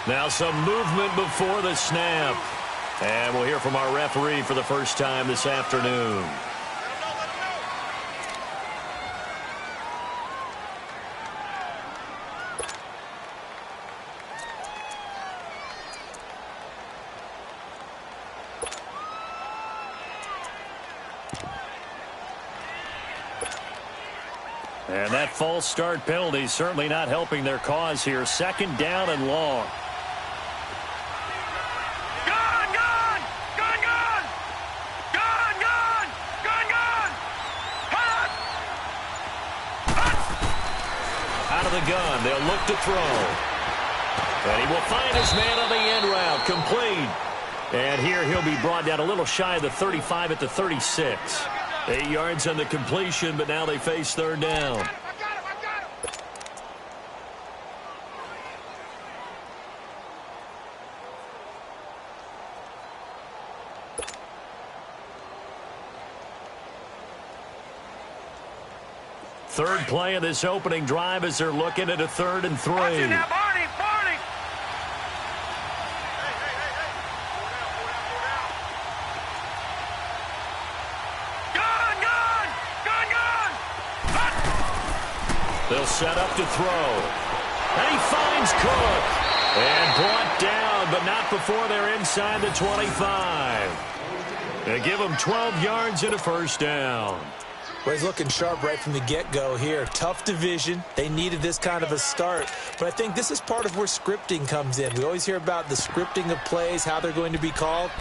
Now some movement before the snap. And we'll hear from our referee for the first time this afternoon. And that false start penalty certainly not helping their cause here. Second down and long. Out of the gun, they'll look to throw. And he will find his man on the end route, complete. And here he'll be brought down a little shy of the 35 at the 36. 8 yards on the completion, but now they face third down. Third play of this opening drive as they're looking at a 3rd and 3. They'll set up to throw. And he finds Cook. And brought down, but not before they're inside the 25. They give him 12 yards and a first down. Well, he's looking sharp right from the get-go here. Tough division. They needed this kind of a start. But I think this is part of where scripting comes in. We always hear about the scripting of plays, how they're going to be called.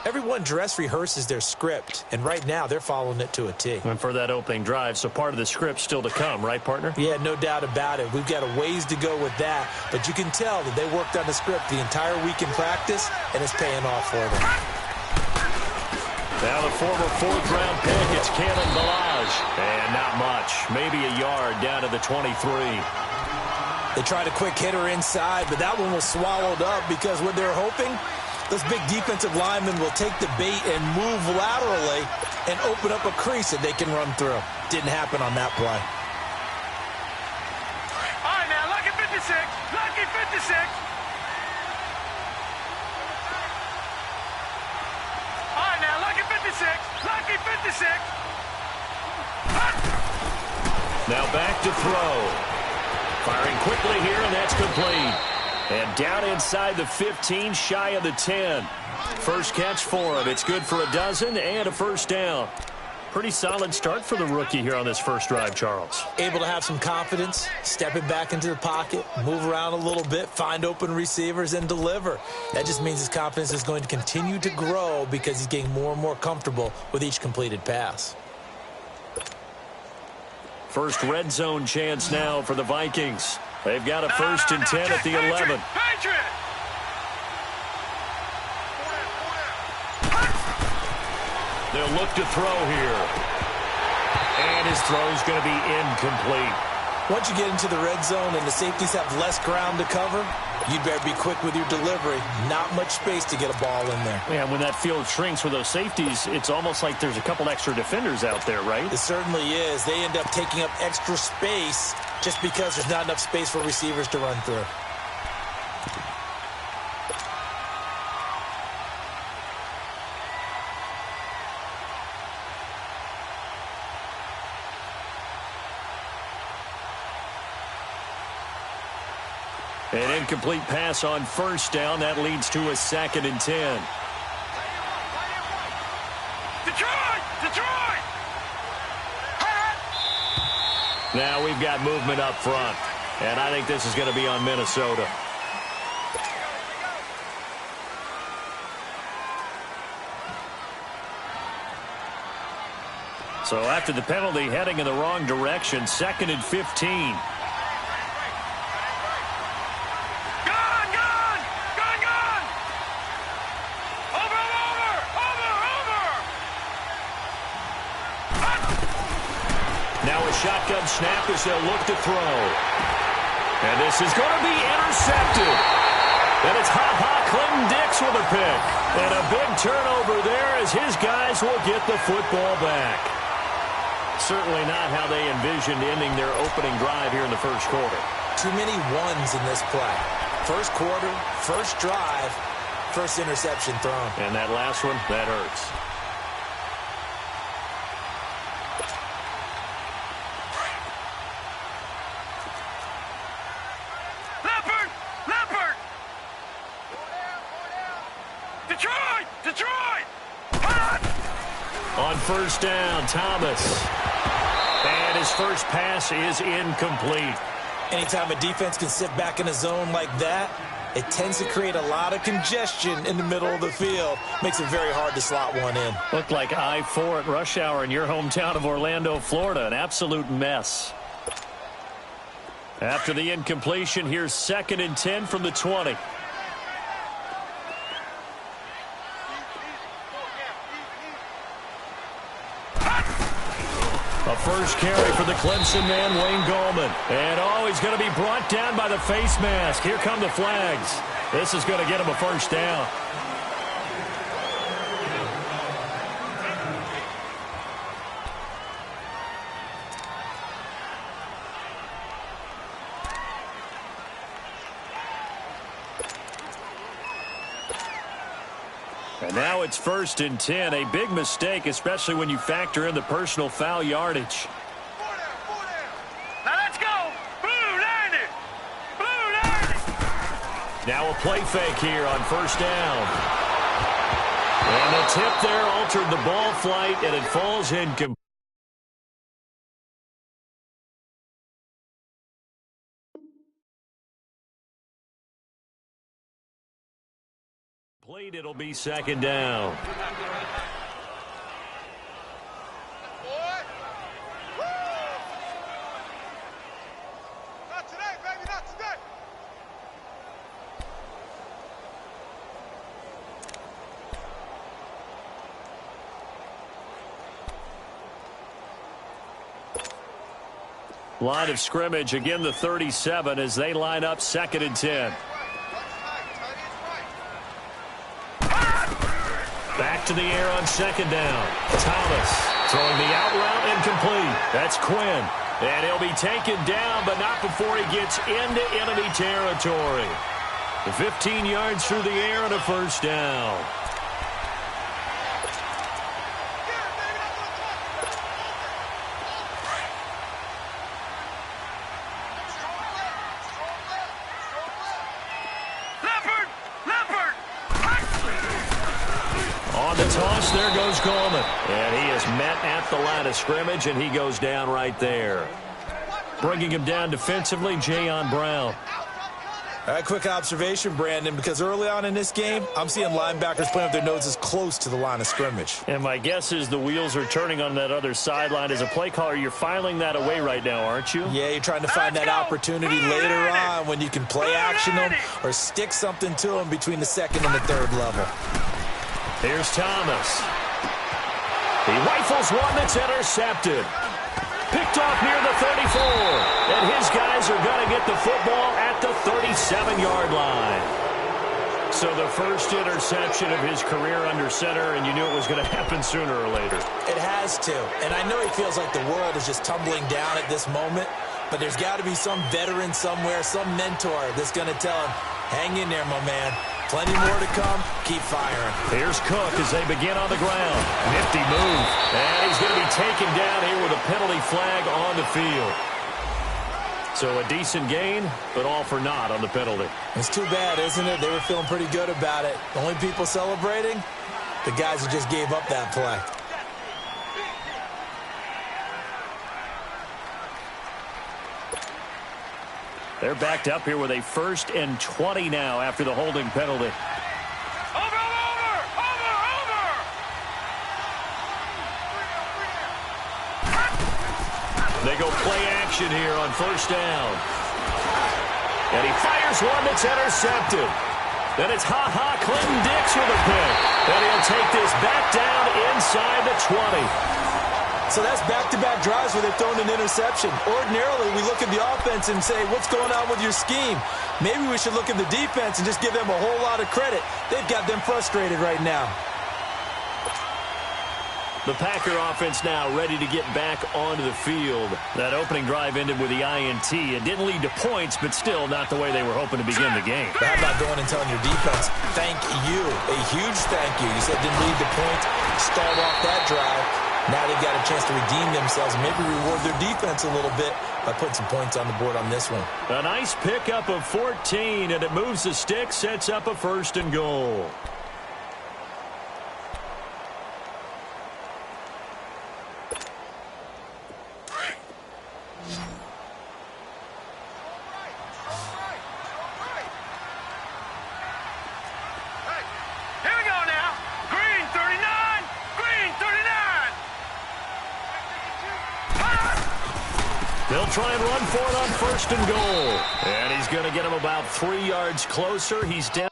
Everyone dress rehearses their script, and right now they're following it to a T. And for that opening drive, so part of the script still to come, right, partner? Yeah, no doubt about it. We've got a ways to go with that, but you can tell that they worked on the script the entire week in practice, and it's paying off for them. Now the former 4th-round pick, it's Kalen Ballage. And not much, maybe a yard down to the 23. They tried a quick hitter inside, but that one was swallowed up because what they're hoping, those big defensive linemen will take the bait and move laterally and open up a crease that they can run through. Didn't happen on that play. All right, now, lucky 56. Lucky 56. All right, now, lucky 56. Lucky 56. Now back to throw. Firing quickly here, and that's complete. And down inside the 15, shy of the 10. First catch for him. It's good for a dozen and a first down. Pretty solid start for the rookie here on this first drive, Charles. Able to have some confidence, stepping back into the pocket, move around a little bit, find open receivers, and deliver. That just means his confidence is going to continue to grow because he's getting more and more comfortable with each completed pass. First red zone chance now for the Vikings. They've got a 1st and 10 at the 11. They'll look to throw here. And his throw's going to be incomplete. Once you get into the red zone and the safeties have less ground to cover, you'd better be quick with your delivery. Not much space to get a ball in there. Yeah, when that field shrinks with those safeties, it's almost like there's a couple extra defenders out there, right? It certainly is. They end up taking up extra space just because there's not enough space for receivers to run through. An incomplete pass on first down. That leads to a 2nd and 10. Detroit! Detroit! Now we've got movement up front. And I think this is going to be on Minnesota. So after the penalty, heading in the wrong direction, 2nd and 15. Shotgun snap as they'll look to throw. And this is going to be intercepted. And it's Clinton Dix with a pick. And a big turnover there as his guys will get the football back. Certainly not how they envisioned ending their opening drive here in the first quarter. Too many ones in this play. First quarter, first drive, first interception thrown. And that last one, that hurts. Leopard! Detroit! On first down, Thomas. And his first pass is incomplete. Anytime a defense can sit back in a zone like that, it tends to create a lot of congestion in the middle of the field. Makes it very hard to slot one in. Looked like I-4 at rush hour in your hometown of Orlando, Florida. An absolute mess. After the incompletion, here's 2nd and 10 from the 20. A first carry for the Clemson man, Wayne Gallman. And, he's going to be brought down by the face mask. Here come the flags. This is going to get him a first down. And now it's 1st and 10. A big mistake, especially when you factor in the personal foul yardage. Now let's go! Blue 90! Now a play fake here on first down. And the tip there altered the ball flight, and it falls incomplete. It'll be 2nd down. Not today, baby, not today! Line of scrimmage, again the 37 as they line up 2nd and 10. Back to the air on 2nd down. Thomas throwing the out route incomplete. That's Quinn. And he'll be taken down, but not before he gets into enemy territory. The 15 yards through the air and a first down. On the toss, there goes Coleman. And he is met at the line of scrimmage, and he goes down right there. Bringing him down defensively, Jayon Brown. A quick observation, Brandon, because early on in this game, I'm seeing linebackers playing with their noses close to the line of scrimmage. And my guess is the wheels are turning on that other sideline. As a play caller, you're filing that away right now, aren't you? Yeah, you're trying to find that opportunity later on when you can play action them or stick something to them between the 2nd and the 3rd level. Here's Thomas. He rifles one that's intercepted. Picked off near the 34. And his guys are going to get the football at the 37-yard line. So the first interception of his career under center, and you knew it was going to happen sooner or later. It has to. And I know he feels like the world is just tumbling down at this moment, but there's got to be some veteran somewhere, some mentor that's going to tell him, hang in there, my man. Plenty more to come. Keep firing. Here's Cook as they begin on the ground. Nifty move. And he's going to be taken down here with a penalty flag on the field. So a decent gain, but all for naught on the penalty. It's too bad, isn't it? They were feeling pretty good about it. The only people celebrating, the guys who just gave up that play. They're backed up here with a 1st and 20 now after the holding penalty. Over! They go play action here on first down. And he fires one that's intercepted. Then it's Clinton Dix with a pick. And he'll take this back down inside the 20. So that's back-to-back drives where they've thrown an interception. Ordinarily, we look at the offense and say, what's going on with your scheme? Maybe we should look at the defense and just give them a whole lot of credit. They've got them frustrated right now. The Packer offense now ready to get back onto the field. That opening drive ended with the INT. It didn't lead to points, but still not the way they were hoping to begin the game. But how about going and telling your defense, thank you, a huge thank you. You said didn't lead to points, start off that drive. Now they've got a chance to redeem themselves, maybe reward their defense a little bit by putting some points on the board on this one. A nice pickup of 14, and it moves the stick, sets up a 1st and goal. They'll try and run for it on 1st and goal. And he's going to get him about 3 yards closer. He's down.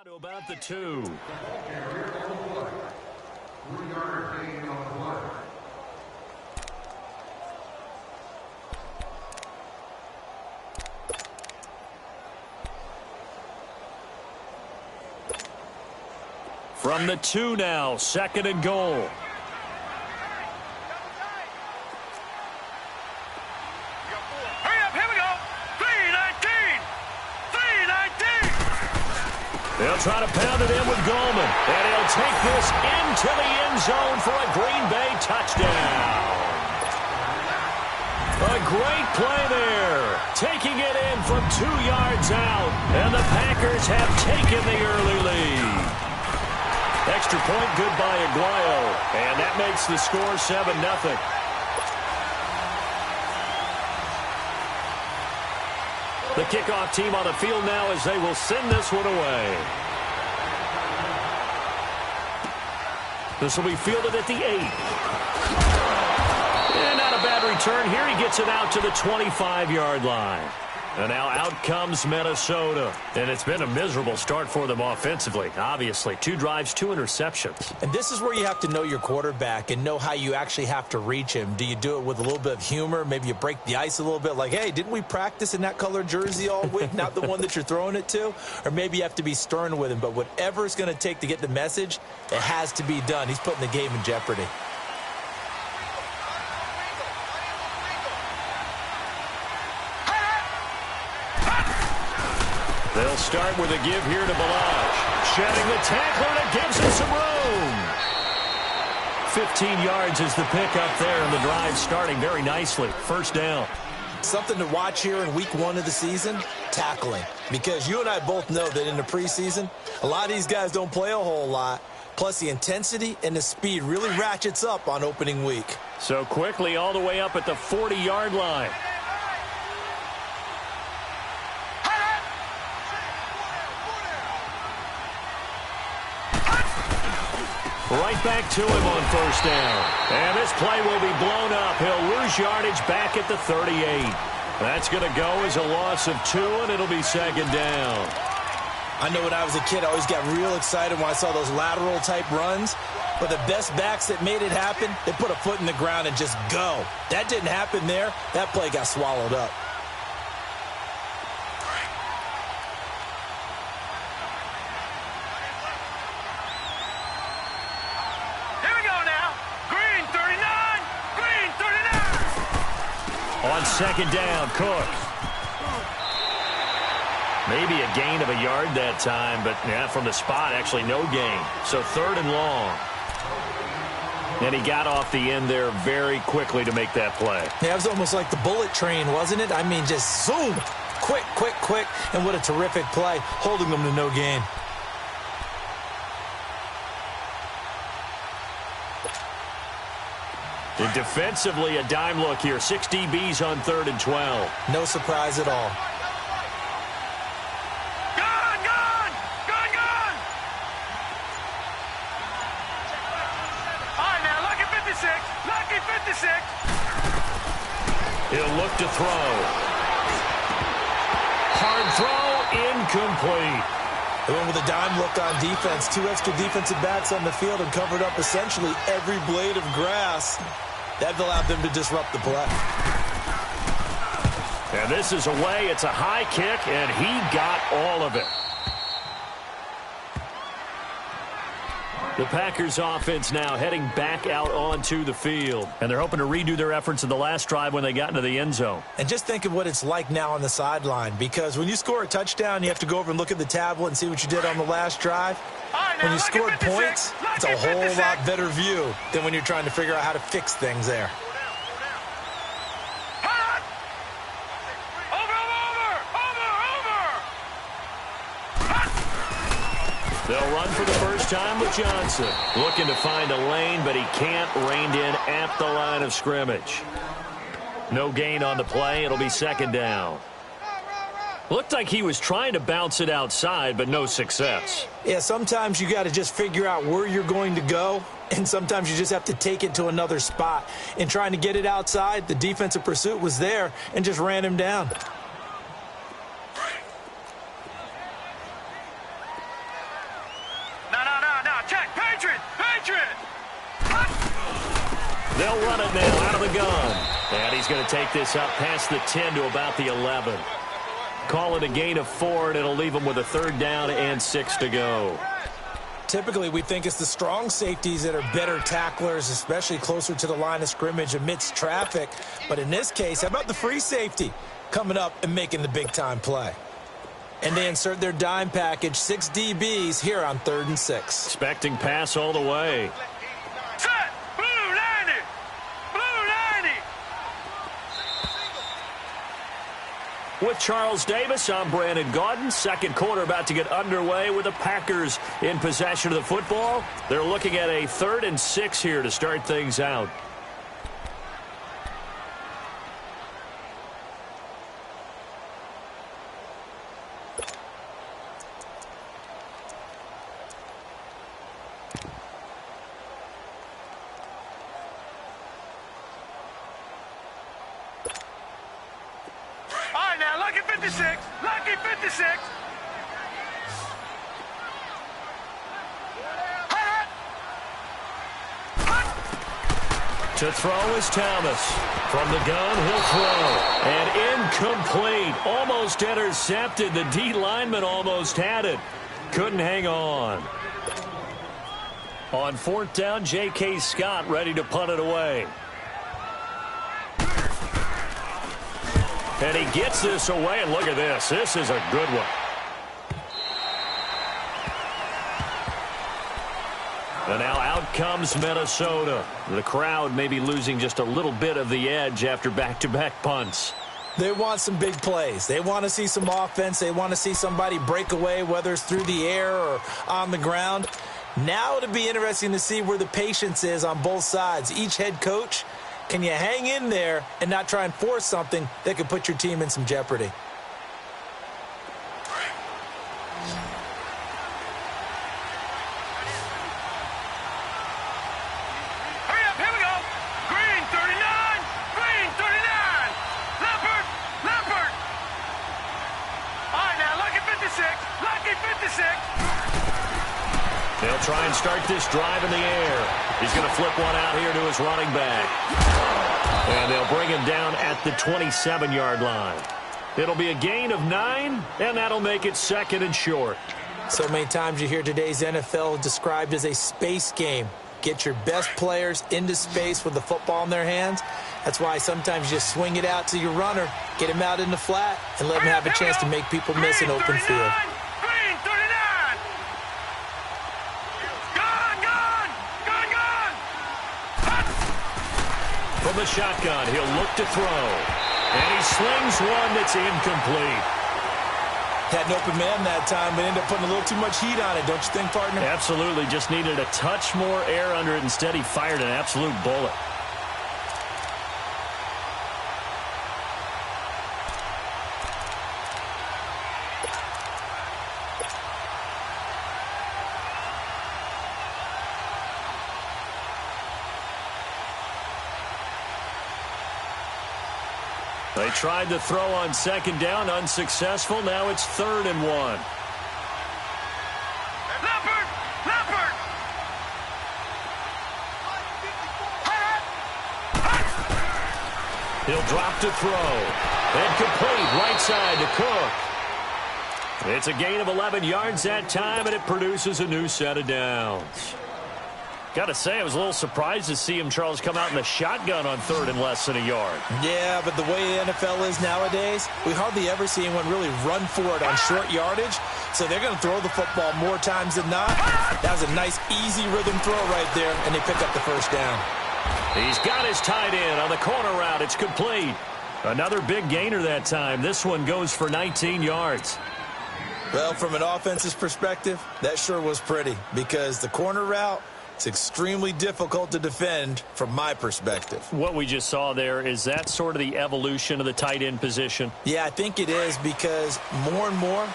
To about the 2. From the 2 now, 2nd and goal. They'll try to pound it in with Goldman. And he'll take this into the end zone for a Green Bay touchdown. A great play there. Taking it in from 2 yards out. And the Packers have taken the early lead. Extra point good by Aguayo. And that makes the score 7-0. The kickoff team on the field now as they will send this one away. This will be fielded at the 8. And not a bad return here. He gets it out to the 25-yard line. And now out comes Minnesota. And it's been a miserable start for them offensively, obviously. 2 drives, 2 interceptions. And this is where you have to know your quarterback and know how you actually have to reach him. Do you do it with a little bit of humor? Maybe you break the ice a little bit like, hey, didn't we practice in that color jersey all week? Not the one that you're throwing it to? Or maybe you have to be stern with him. But whatever it's going to take to get the message, it has to be done. He's putting the game in jeopardy. They'll start with a give here to Balaj. Shedding the tackler, and it gives him some room. 15 yards is the pickup there, and the drive starting very nicely. 1st down. Something to watch here in week 1 of the season, tackling. Because you and I both know that in the preseason, a lot of these guys don't play a whole lot. Plus, the intensity and the speed really ratchets up on opening week. So quickly all the way up at the 40-yard line. Right back to him on 1st down. And this play will be blown up. He'll lose yardage back at the 38. That's going to go as a loss of 2, and it'll be 2nd down. I know when I was a kid, I always got real excited when I saw those lateral-type runs. But the best backs that made it happen, they put a foot in the ground and just go. That didn't happen there. That play got swallowed up. On 2nd down, Cook. Maybe a gain of a yard that time, but yeah, from the spot, actually no gain. So 3rd and long. And he got off the end there very quickly to make that play. Yeah, it was almost like the bullet train, wasn't it? I mean, just zoom. Quick, quick, quick. And what a terrific play, holding them to no gain. And defensively, a dime look here. 6 DBs on 3rd and 12. No surprise at all. Gone, gone, gone, gone. All right, now, lucky 56, lucky 56. He'll look to throw. Hard throw, incomplete. They went with a dime look on defense. 2 extra defensive backs on the field and covered up essentially every blade of grass. That allowed them to disrupt the play. And this is away. It's a high kick, and he got all of it. The Packers offense now heading back out onto the field. And they're hoping to redo their efforts in the last drive when they got into the end zone. And just think of what it's like now on the sideline, because when you score a touchdown, you have to go over and look at the tablet and see what you did on the last drive. When you scored points, it's a whole lot better view than when you're trying to figure out how to fix things there. They'll run for the first time with Johnson. Looking to find a lane, but he can't. Reined in at the line of scrimmage. No gain on the play. It'll be 2nd down. Looked like he was trying to bounce it outside, but no success. Yeah, sometimes you got to just figure out where you're going to go, and sometimes you just have to take it to another spot. In trying to get it outside, the defensive pursuit was there and just ran him down. They'll run it now out of the gun. And he's going to take this up past the 10 to about the 11. Call it a gain of 4, and it'll leave him with a 3rd down and 6 to go. Typically, we think it's the strong safeties that are better tacklers, especially closer to the line of scrimmage amidst traffic. But in this case, how about the free safety coming up and making the big-time play? And they insert their dime package, 6 DBs here on 3rd and 6. Expecting pass all the way. With Charles Davis, I'm Brandon Gaudin. 2nd quarter about to get underway with the Packers in possession of the football. They're looking at a 3rd and 6 here to start things out. Lucky 56! Lucky 56! To throw is Thomas. From the gun, he'll throw. And incomplete. Almost intercepted. The D lineman almost had it. Couldn't hang on. On 4th down, J.K. Scott ready to punt it away. And he gets this away, and look at this. This is a good one. And now out comes Minnesota. The crowd may be losing just a little bit of the edge after back-to-back punts. They want some big plays. They want to see some offense. They want to see somebody break away, whether it's through the air or on the ground. Now it'll be interesting to see where the patience is on both sides. Each head coach, can you hang in there and not try and force something that could put your team in some jeopardy? Hurry up, here we go. Green 39, green 39. Lampert. All right, now, lucky 56, lucky 56. They'll try and start this drive in the air. He's going to flip one out here to his running back. And they'll bring him down at the 27-yard line. It'll be a gain of 9, and that'll make it 2nd and short. So many times you hear today's NFL described as a space game. Get your best players into space with the football in their hands. That's why sometimes you just swing it out to your runner, get him out in the flat, and let him have a chance to make people miss an open field. Green 39. Gone. From the shotgun, he'll look to throw. And he slings one that's incomplete. Had an open man that time, but ended up putting a little too much heat on it, don't you think, partner? Absolutely. Just needed a touch more air under it. Instead, he fired an absolute bullet. They tried to throw on second down, unsuccessful. Now it's 3rd and 1. Leopard! Leopard! He'll drop to throw. And complete right side to Cook. It's a gain of 11 yards that time, and it produces a new set of downs. Got to say, I was a little surprised to see him, Charles, come out in the shotgun on 3rd and less than a yard. Yeah, but the way the NFL is nowadays, we hardly ever see anyone really run for it on short yardage. So they're going to throw the football more times than not. That was a nice, easy rhythm throw right there, and they pick up the first down. He's got his tight end on the corner route. It's complete. Another big gainer that time. This one goes for 19 yards. Well, from an offense's perspective, that sure was pretty because the corner route, it's extremely difficult to defend from my perspective. What we just saw there, is that sort of the evolution of the tight end position? Yeah, I think it is because more and more,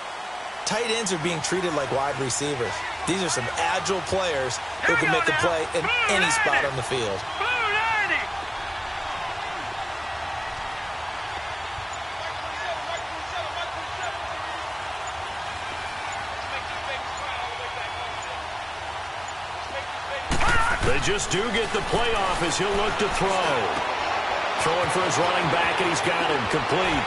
tight ends are being treated like wide receivers. These are some agile players who can make a play in any spot on the field. They just do get the play off as he'll look to throw. Throwing for his running back, and he's got him complete.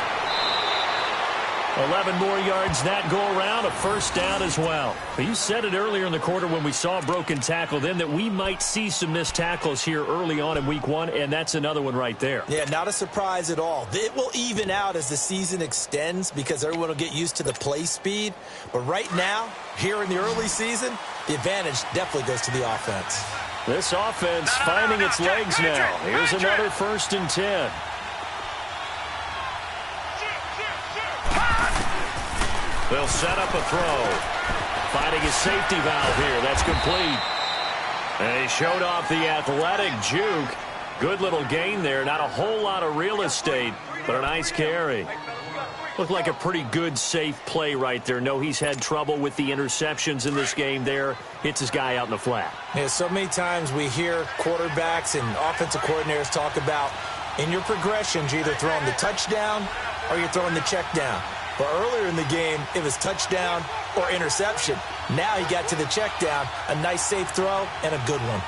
11 more yards that go around, a first down as well. You said it earlier in the quarter when we saw a broken tackle then that we might see some missed tackles here early on in week 1, and that's another one right there. Yeah, not a surprise at all. It will even out as the season extends because everyone will get used to the play speed. But right now, here in the early season, the advantage definitely goes to the offense. This offense finding its legs now. Here's another 1st and 10. They'll set up a throw. Finding his safety valve here. That's complete. And he showed off the athletic juke. Good little gain there. Not a whole lot of real estate, but a nice carry. Looked like a pretty good, safe play right there. No, he's had trouble with the interceptions in this game there. Hits his guy out in the flat. Yeah, so many times we hear quarterbacks and offensive coordinators talk about in your progressions, you're either throwing the touchdown or you're throwing the check down. But earlier in the game, it was touchdown or interception. Now he got to the check down, a nice safe throw, and a good one.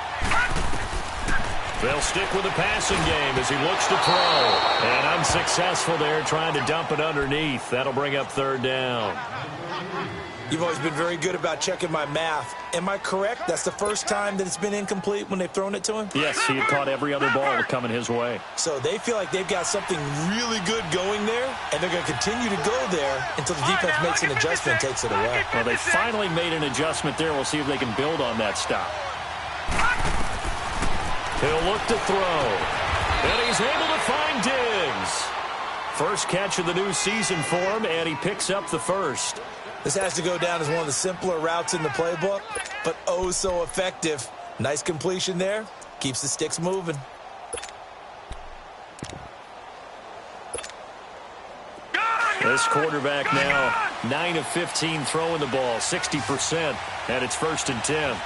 They'll stick with the passing game as he looks to throw. And unsuccessful there, trying to dump it underneath. That'll bring up 3rd down. You've always been very good about checking my math. Am I correct? That's the first time that it's been incomplete when they've thrown it to him? Yes, he had caught every other ball coming his way. So they feel like they've got something really good going there, and they're going to continue to go there until the defense makes an adjustment and takes it away. Well, they finally made an adjustment there. We'll see if they can build on that stop. He'll look to throw. And he's able to find Diggs. First catch of the new season for him, and he picks up the first. This has to go down as one of the simpler routes in the playbook, but oh so effective. Nice completion there. Keeps the sticks moving. This quarterback now 9 of 15 throwing the ball, 60%, and it's 1st and 10.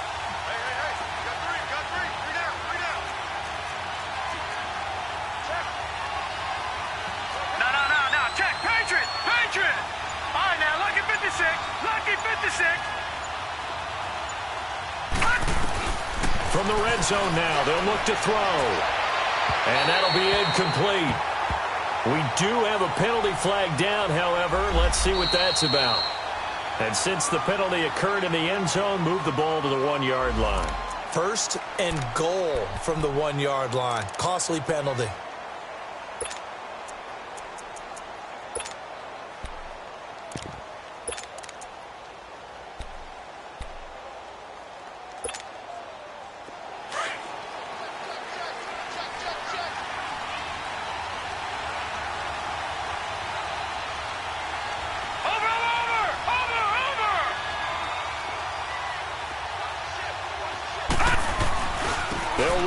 From the red zone now, they'll look to throw. And that'll be incomplete. We do have a penalty flag down, however. Let's see what that's about. And since the penalty occurred in the end zone, move the ball to the 1-yard line. 1st and goal from the 1-yard line. Costly penalty.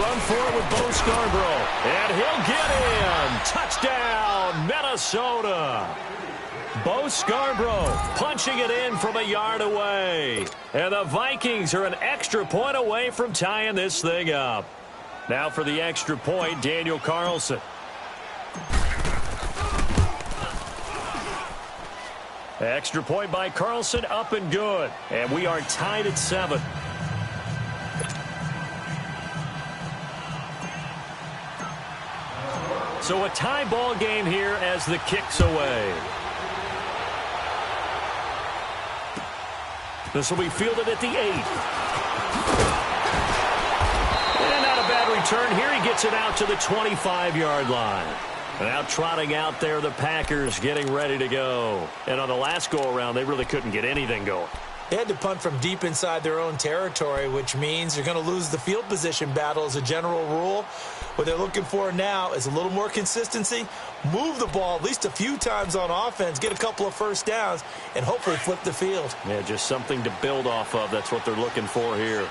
run for it with Bo Scarborough. And he'll get in. Touchdown, Minnesota. Bo Scarborough punching it in from a yard away. And the Vikings are an extra point away from tying this thing up. Now for the extra point, Daniel Carlson. Extra point by Carlson, up and good. And we are tied at 7. So a tie ball game here as the kick's away. This will be fielded at the 8. And not a bad return here. He gets it out to the 25-yard line. Now trotting out there, the Packers getting ready to go. And on the last go-around, they really couldn't get anything going. They had to punt from deep inside their own territory, which means you're going to lose the field position battle as a general rule. What they're looking for now is a little more consistency, move the ball at least a few times on offense, get a couple of first downs, and hopefully flip the field. Yeah, just something to build off of. That's what they're looking for here.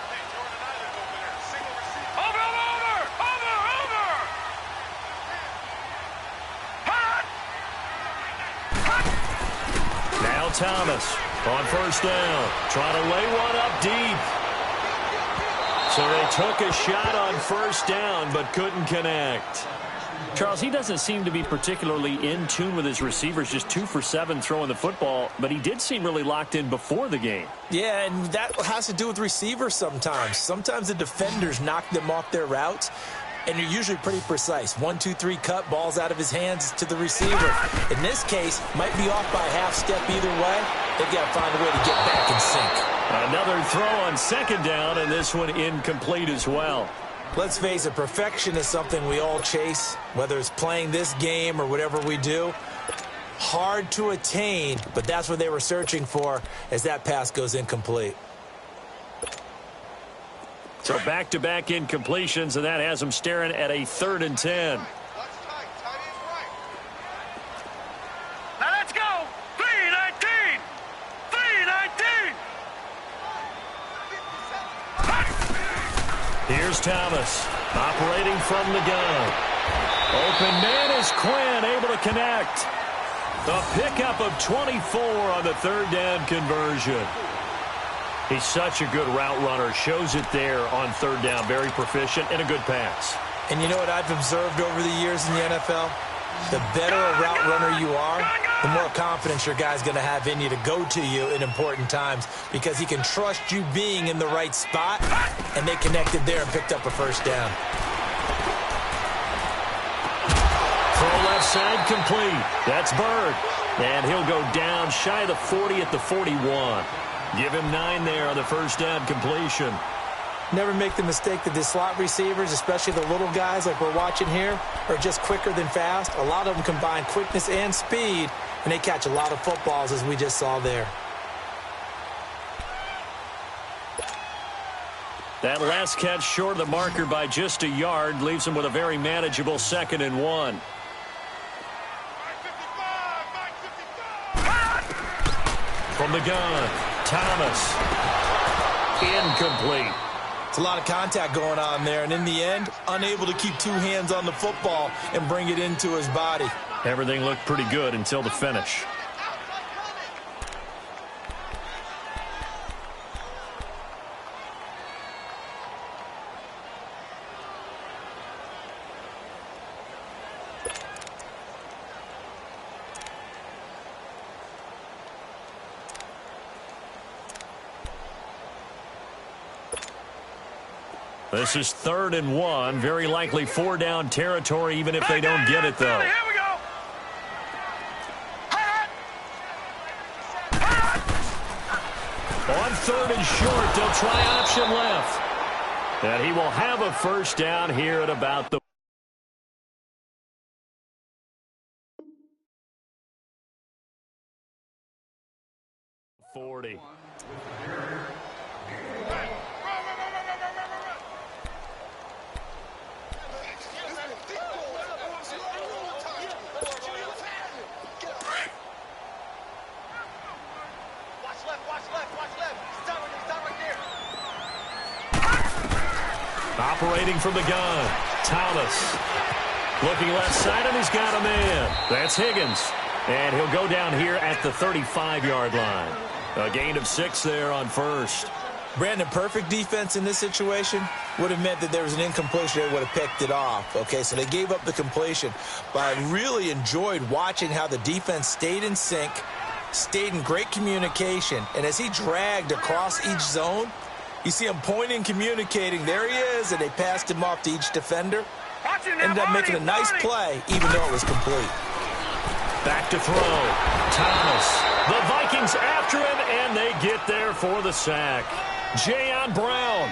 Now Thomas on first down, trying to lay one up deep. So they took a shot on first down, but couldn't connect. Charles, he doesn't seem to be particularly in tune with his receivers, just 2 for 7 throwing the football, but he did seem really locked in before the game. Yeah, and that has to do with receivers sometimes. Sometimes the defenders knock them off their routes, and you're usually pretty precise. 1, 2, 3 cut, balls out of his hands to the receiver. In this case, might be off by a half step either way. They've got to find a way to get back in sync. Another throw on second down, and this one incomplete as well. Let's face it, perfection is something we all chase, whether it's playing this game or whatever we do. Hard to attain, but that's what they were searching for as that pass goes incomplete. So back-to-back incompletions, and that has them staring at a 3rd and 10. Now let's go. 3-19. 3-19. Here's Thomas, operating from the gun. Open man is Quinn, able to connect. A pickup of 24 on the 3rd down conversion. He's such a good route runner. Shows it there on 3rd down. Very proficient and a good pass. And you know what I've observed over the years in the NFL? The better a route runner you are, the more confidence your guy's going to have in you to go to you in important times because he can trust you being in the right spot, and they connected there and picked up a first down. Throw left side complete. That's Bird. And he'll go down shy of the 40 at the 41. Give him 9 there on the first down completion. Never make the mistake that the slot receivers, especially the little guys like we're watching here, are just quicker than fast. A lot of them combine quickness and speed, and they catch a lot of footballs, as we just saw there. That last catch short of the marker by just a yard leaves him with a very manageable 2nd and 1. From the gun, Thomas. Incomplete. It's a lot of contact going on there, and in the end, unable to keep 2 hands on the football and bring it into his body. Everything looked pretty good until the finish. This is 3rd and 1. Very likely 4 down territory, even if they don't get it, though. Here we go. On 3rd and short, they'll try option left. And he will have a first down here at about the 40. Operating from the gun, Thomas. Looking left side, and he's got a man. That's Higgins. And he'll go down here at the 35-yard line. A gain of 6 there on first. Brandon, perfect defense in this situation would have meant that there was an incompletion. They would have picked it off. Okay, so they gave up the completion. But I really enjoyed watching how the defense stayed in sync, stayed in great communication. And as he dragged across each zone, you see him pointing, communicating. There he is, and they passed him off to each defender. Ended up making a nice play, even though it was complete. Back to throw. Thomas. The Vikings after him, and they get there for the sack. Jayon Brown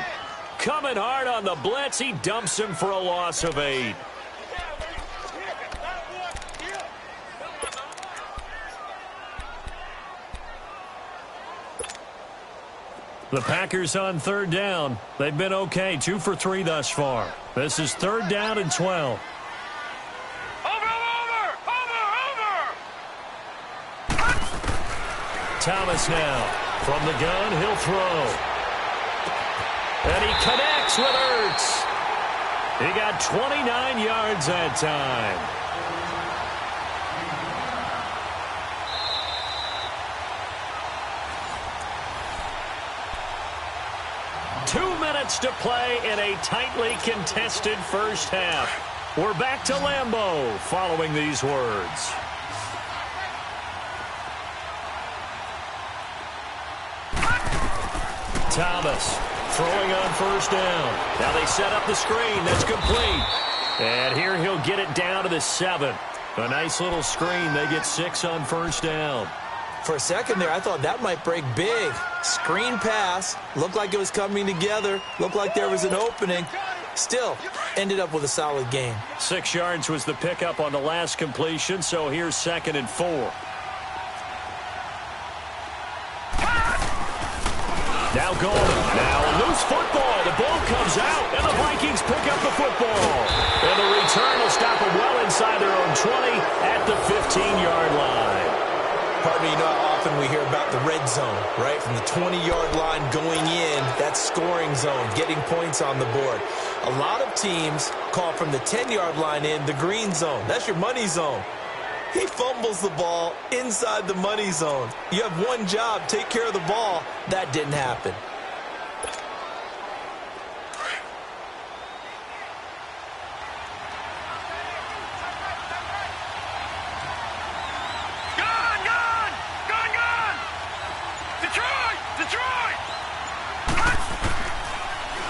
coming hard on the blitz. He dumps him for a loss of 8. The Packers on 3rd down. They've been okay, 2 for 3 thus far. This is 3rd down and 12. Thomas now. From the gun, he'll throw. And he connects with Ertz. He got 29 yards that time. Two minutes to play in a tightly contested first half. We're back to Lambeau following these words. Thomas throwing on 1st down. Now they set up the screen. That's complete. And here he'll get it down to the 7. A nice little screen. They get 6 on 1st down. For a second there, I thought that might break big. Screen pass. Looked like it was coming together. Looked like there was an opening. Still, ended up with a solid game. 6 yards was the pickup on the last completion, so here's 2nd and 4. Now going. Now a loose football. The ball comes out, and the Vikings pick up the football. And the return will stop them well inside their own 20 at the 15-yard line. Pardon me, you know how often we hear about the red zone, right? From the 20-yard line going in, that scoring zone, getting points on the board. A lot of teams call from the 10-yard line in the green zone. That's your money zone. He fumbles the ball inside the money zone. You have one job, take care of the ball. That didn't happen.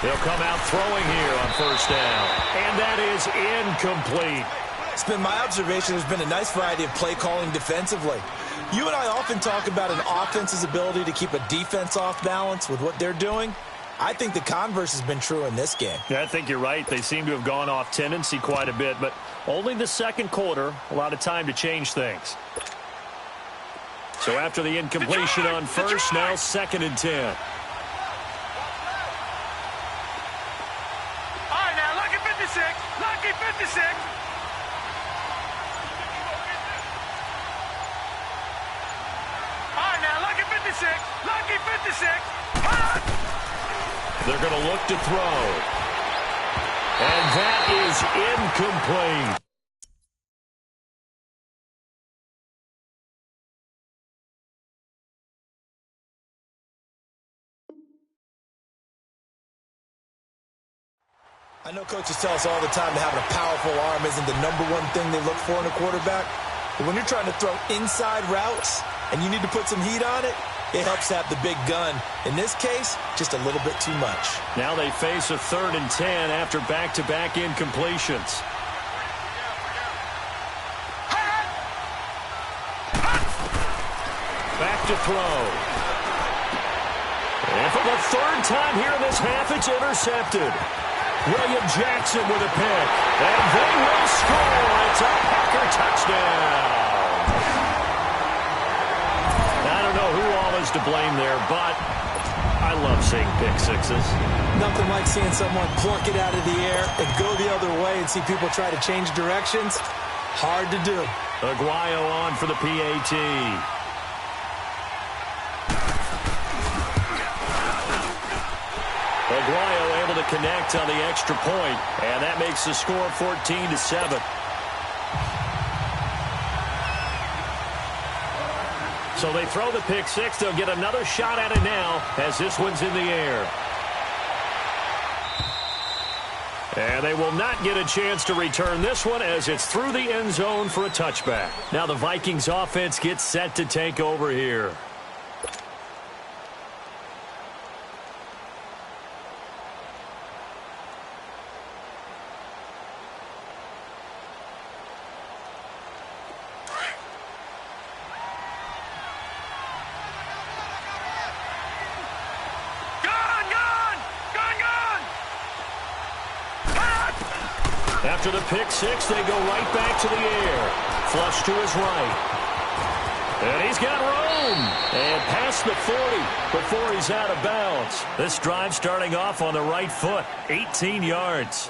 They'll come out throwing here on 1st down. And that is incomplete. It's been my observation there's been a nice variety of play calling defensively. You and I often talk about an offense's ability to keep a defense off balance with what they're doing. I think the converse has been true in this game. Yeah, I think you're right. They seem to have gone off tendency quite a bit, but only the 2nd quarter, a lot of time to change things. So after the incompletion on 1st, now 2nd and 10. Lucky 56. All right, now, lucky 56. Lucky 56. They're going to look to throw. And that is incomplete. I know coaches tell us all the time that having a powerful arm isn't the #1 thing they look for in a quarterback. But when you're trying to throw inside routes and you need to put some heat on it, it helps to have the big gun. In this case, just a little bit too much. Now they face a 3rd and 10 after back-to-back incompletions. Back to throw. And for the 3rd time here in this half, it's intercepted. William Jackson with a pick. And they will score. It's a Packer touchdown. I don't know who all is to blame there, but I love seeing pick sixes. Nothing like seeing someone pluck it out of the air and go the other way and see people try to change directions. Hard to do. Aguayo on for the PAT. Aguayo able to connect on the extra point, and that makes the score 14-7. So they throw the pick six. They'll get another shot at it now as this one's in the air. And they will not get a chance to return this one as it's through the end zone for a touchback. Now the Vikings offense gets set to take over here. After the pick six, they go right back to the air. Flush to his right. And he's got room. And past the 40 before he's out of bounds. This drive starting off on the right foot. 18 yards.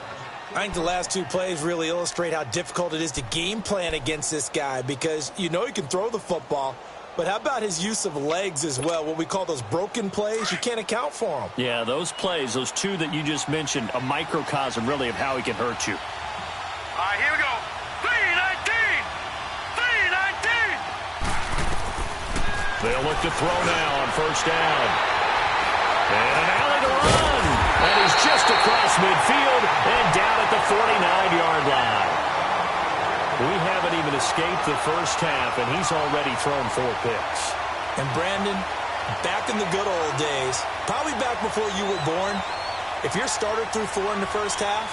I think the last two plays really illustrate how difficult it is to game plan against this guy because you know he can throw the football. But how about his use of legs as well? What we call those broken plays, you can't account for them. Yeah, those plays, those two that you just mentioned, a microcosm really of how he can hurt you. All right, here we go. 3-19. 3-19. They'll look to throw now on first down. And an alley to run. And he's just across midfield and down at the 49-yard line. We haven't even escaped the first half, and he's already thrown 4 picks. And Brandon, back in the good old days, probably back before you were born, if your starter threw 4 in the first half,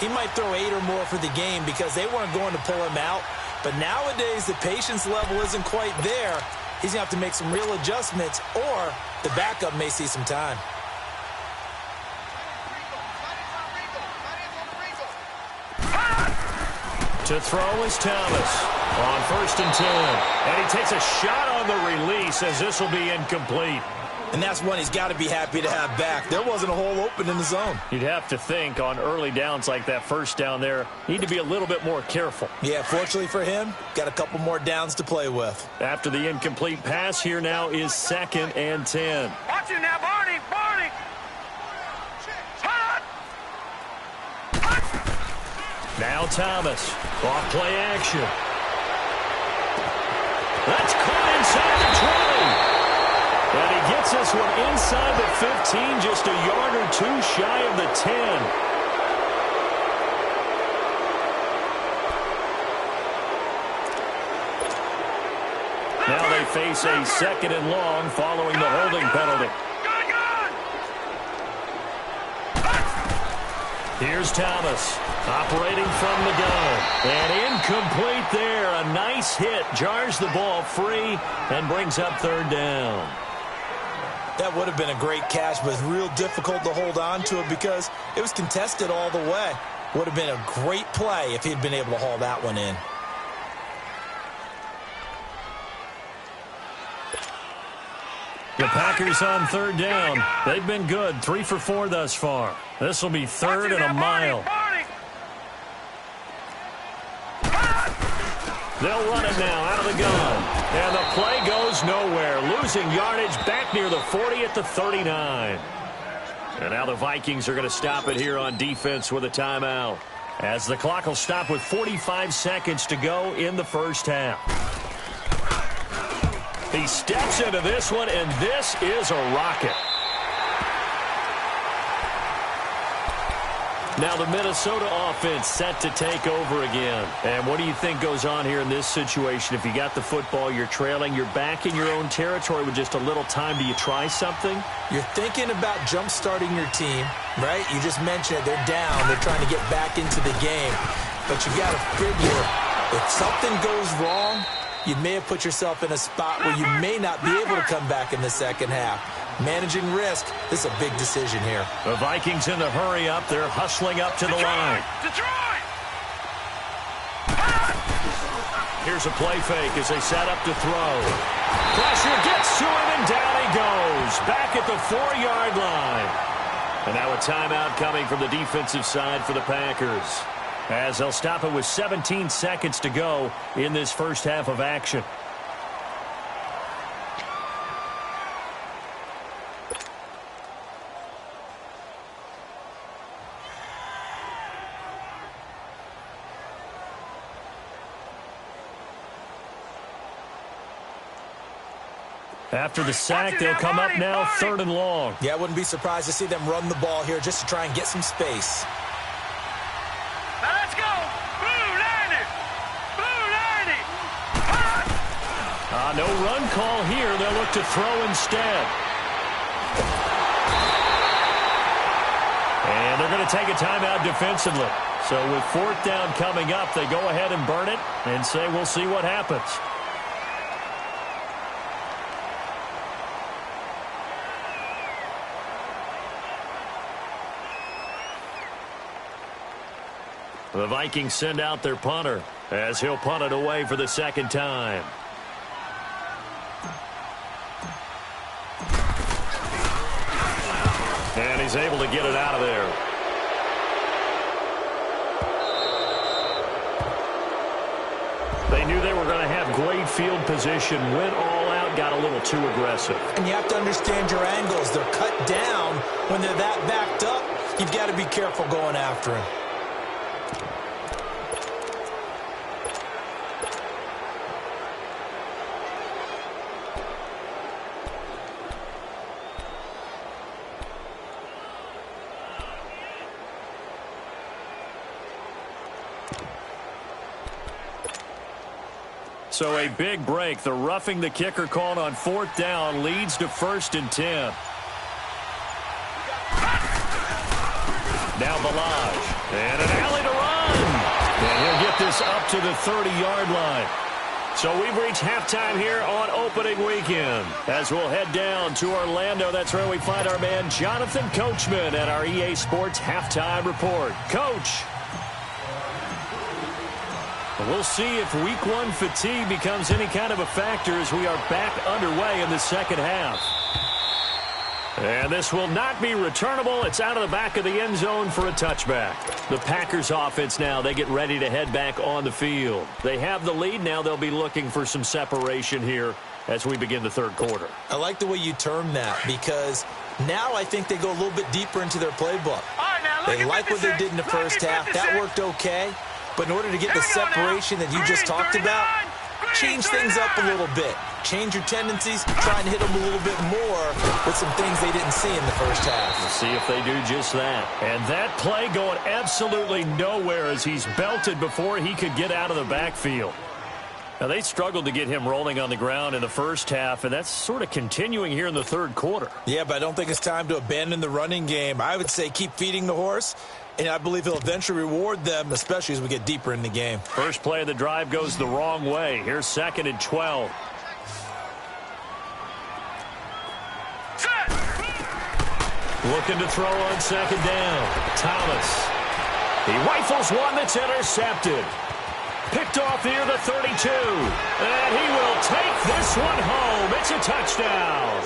he might throw 8 or more for the game because they weren't going to pull him out. But nowadays, the patience level isn't quite there. He's going to have to make some real adjustments, or the backup may see some time. To throw is Thomas on first and 10. And he takes a shot on the release as this will be incomplete. And that's one he's got to be happy to have back. There wasn't a hole open in the zone. You'd have to think on early downs like that first down there, need to be a little bit more careful. Yeah, fortunately for him, got a couple more downs to play with. After the incomplete pass, here now is 2nd and 10. Watch it now, Barney. Barney. Now Thomas, off play action. That's caught inside the 20. And he gets this one inside the 15, just a yard or 2 shy of the 10. Now they face a 2nd and long following the holding penalty. Here's Thomas, operating from the gun. And incomplete there. A nice hit. Jars the ball free and brings up 3rd down. That would have been a great catch, but it's real difficult to hold on to it because it was contested all the way. Would have been a great play if he'd been able to haul that one in. The Packers on 3rd down. They've been good, 3 for 4 thus far. This will be 3rd and a mile. They'll run it now out of the gun. And the play goes nowhere. Losing yardage back near the 40 at the 39. And now the Vikings are going to stop it here on defense with a timeout. As the clock will stop with 45 seconds to go in the first half. He steps into this one, and this is a rocket. Now the Minnesota offense set to take over again. And what do you think goes on here in this situation? If you got the football, you're trailing, you're back in your own territory with just a little time. Do you try something? You're thinking about jump-starting your team, right? You just mentioned it. They're down. They're trying to get back into the game. But you got to figure, if something goes wrong, you may have put yourself in a spot where you may not be able to come back in the second half. Managing risk, this is a big decision here. The Vikings in the hurry up. They're hustling up to the line. Detroit! Here's a play fake as they set up to throw. Pressure gets to him, and down he goes. Back at the 4-yard line. And now a timeout coming from the defensive side for the Packers, as they'll stop it with 17 seconds to go in this first half of action. After the sack, they'll come up now 3rd and long. Yeah, I wouldn't be surprised to see them run the ball here just to try and get some space. Now let's go. Blue 90. Blue 90. No run call here. They'll look to throw instead. And they're going to take a timeout defensively. So with 4th down coming up, they go ahead and burn it and say we'll see what happens. The Vikings send out their punter as he'll punt it away for the 2nd time. And he's able to get it out of there. They knew they were going to have great field position, went all out, got a little too aggressive. And you have to understand your angles. They're cut down. When they're that backed up, you've got to be careful going after him. So a big break. The roughing the kicker called on 4th down leads to 1st and 10. Now Balaj. And an alley to run. And he'll get this up to the 30-yard line. So we've reached halftime here on opening weekend. As we'll head down to Orlando, that's where we find our man Jonathan Coachman at our EA Sports Halftime Report. Coach. We'll see if Week 1 fatigue becomes any kind of a factor as we are back underway in the 2nd half. And this will not be returnable. It's out of the back of the end zone for a touchback. The Packers offense now, they get ready to head back on the field. They have the lead now. They'll be looking for some separation here as we begin the 3rd quarter. I like the way you term that because now I think they go a little bit deeper into their playbook. They like what they did in the 1st half. That worked okay. But in order to get the separation that you just talked about, change things up a little bit. Change your tendencies, try and hit them a little bit more with some things they didn't see in the 1st half. We'll see if they do just that. And that play going absolutely nowhere as he's belted before he could get out of the backfield. Now, they struggled to get him rolling on the ground in the 1st half, and that's sort of continuing here in the 3rd quarter. Yeah, but I don't think it's time to abandon the running game. I would say keep feeding the horse. And I believe he'll eventually reward them, especially as we get deeper in the game. First play of the drive goes the wrong way. Here's 2nd and 12. Looking to throw on 2nd down. Thomas. He rifles one that's intercepted. Picked off near the 32. And he will take this one home. It's a touchdown.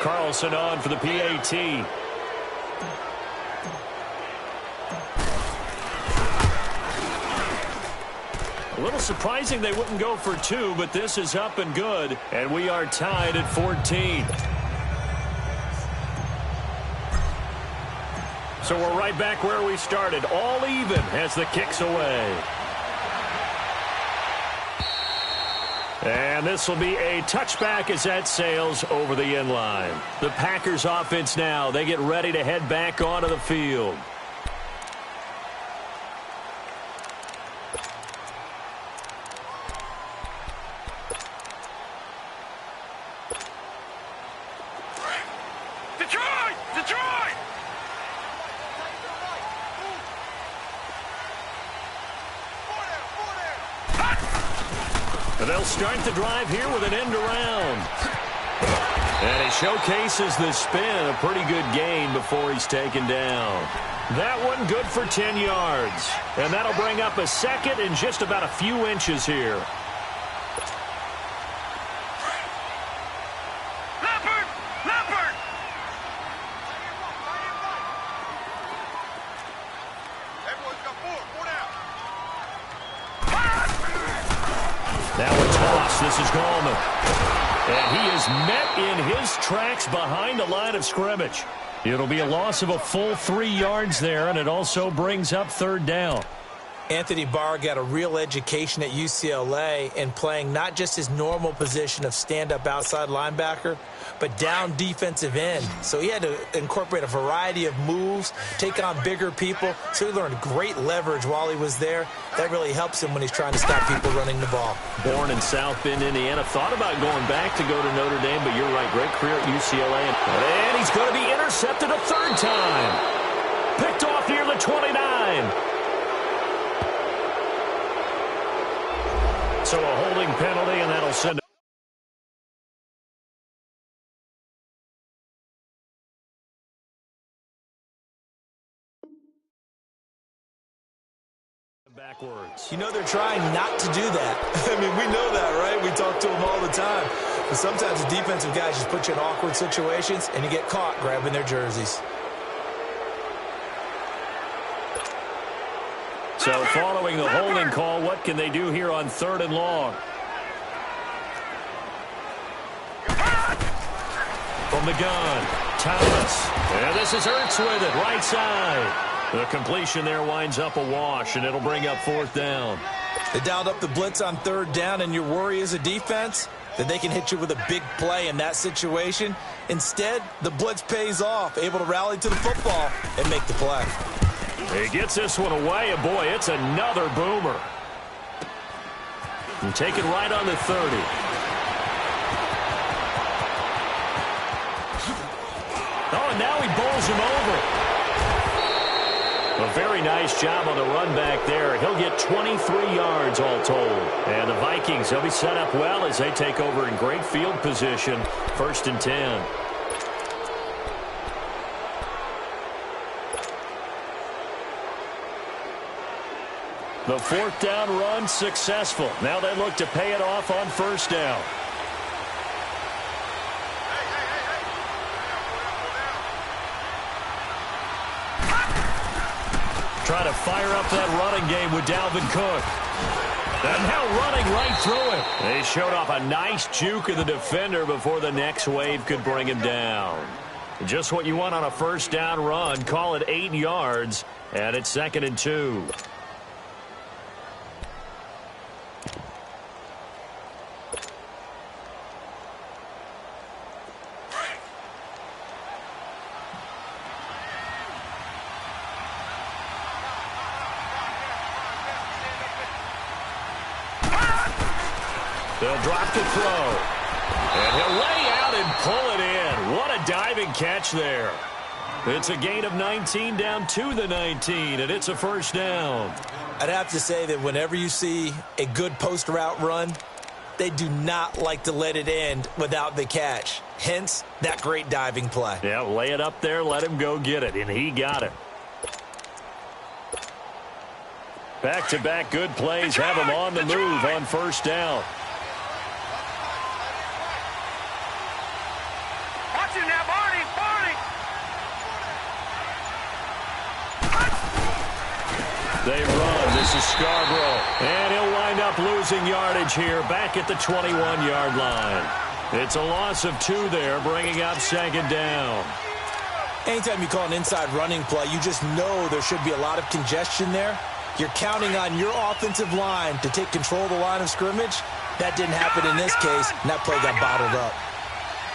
Carlson on for the PAT. A little surprising they wouldn't go for 2, but this is up and good, and we are tied at 14. So we're right back where we started, all even as the kick's away. And this will be a touchback as that sails over the end line. The Packers offense now, they get ready to head back onto the field. Detroit! Detroit! And they'll start the drive here with an end around. And he showcases the spin, a pretty good gain before he's taken down. That one good for 10 yards. And that'll bring up a 2nd and just about a few inches here. Leopard! Leopard! Everyone's got 4 down. Now a toss. This is Gallman. And he is met in his tracks behind the line of scrimmage. It'll be a loss of a full 3 yards there, and it also brings up 3rd down. Anthony Barr got a real education at UCLA in playing not just his normal position of stand-up outside linebacker, but down defensive end. So he had to incorporate a variety of moves, take on bigger people. So he learned great leverage while he was there. That really helps him when he's trying to stop people running the ball. Born in South Bend, Indiana. Thought about going back to go to Notre Dame, but you're right. Great career at UCLA. And he's going to be intercepted a third time. Picked off near the 29. So a holding penalty, and that'll send backwards. You know they're trying not to do that. I mean, we know that, right? We talk to them all the time. But sometimes the defensive guys just put you in awkward situations, and you get caught grabbing their jerseys. So following the holding call, what can they do here on 3rd and long? From the gun, Thomas. And this is Ertz with it, right side. The completion there winds up a wash, and it'll bring up 4th down. They dialed up the blitz on 3rd down, and your worry as a defense that they can hit you with a big play in that situation. Instead, the blitz pays off, able to rally to the football and make the play. He gets this one away, and boy, it's another boomer. And take it right on the 30. Oh, and now he bowls him over. A very nice job on the run back there. He'll get 23 yards all told. And the Vikings, they'll be set up well as they take over in great field position. 1st and 10. The 4th down run successful. Now they look to pay it off on 1st down. Try to fire up that running game with Dalvin Cook. And now running right through it. They showed off a nice juke of the defender before the next wave could bring him down. Just what you want on a 1st down run. Call it 8 yards, and it's 2nd and 2. They'll drop to throw. And he'll lay out and pull it in. What a diving catch there. It's a gain of 19 down to the 19, and it's a 1st down. I'd have to say that whenever you see a good post route run, they do not like to let it end without the catch. Hence, that great diving play. Yeah, lay it up there, let him go get it, and he got it. Back-to-back good plays have him on the move on 1st down. They run. This is Scarborough. And he'll wind up losing yardage here back at the 21-yard line. It's a loss of 2 there, bringing up 2nd down. Anytime you call an inside running play, you just know there should be a lot of congestion there. You're counting on your offensive line to take control of the line of scrimmage. That didn't happen in this case, and that play got bottled up.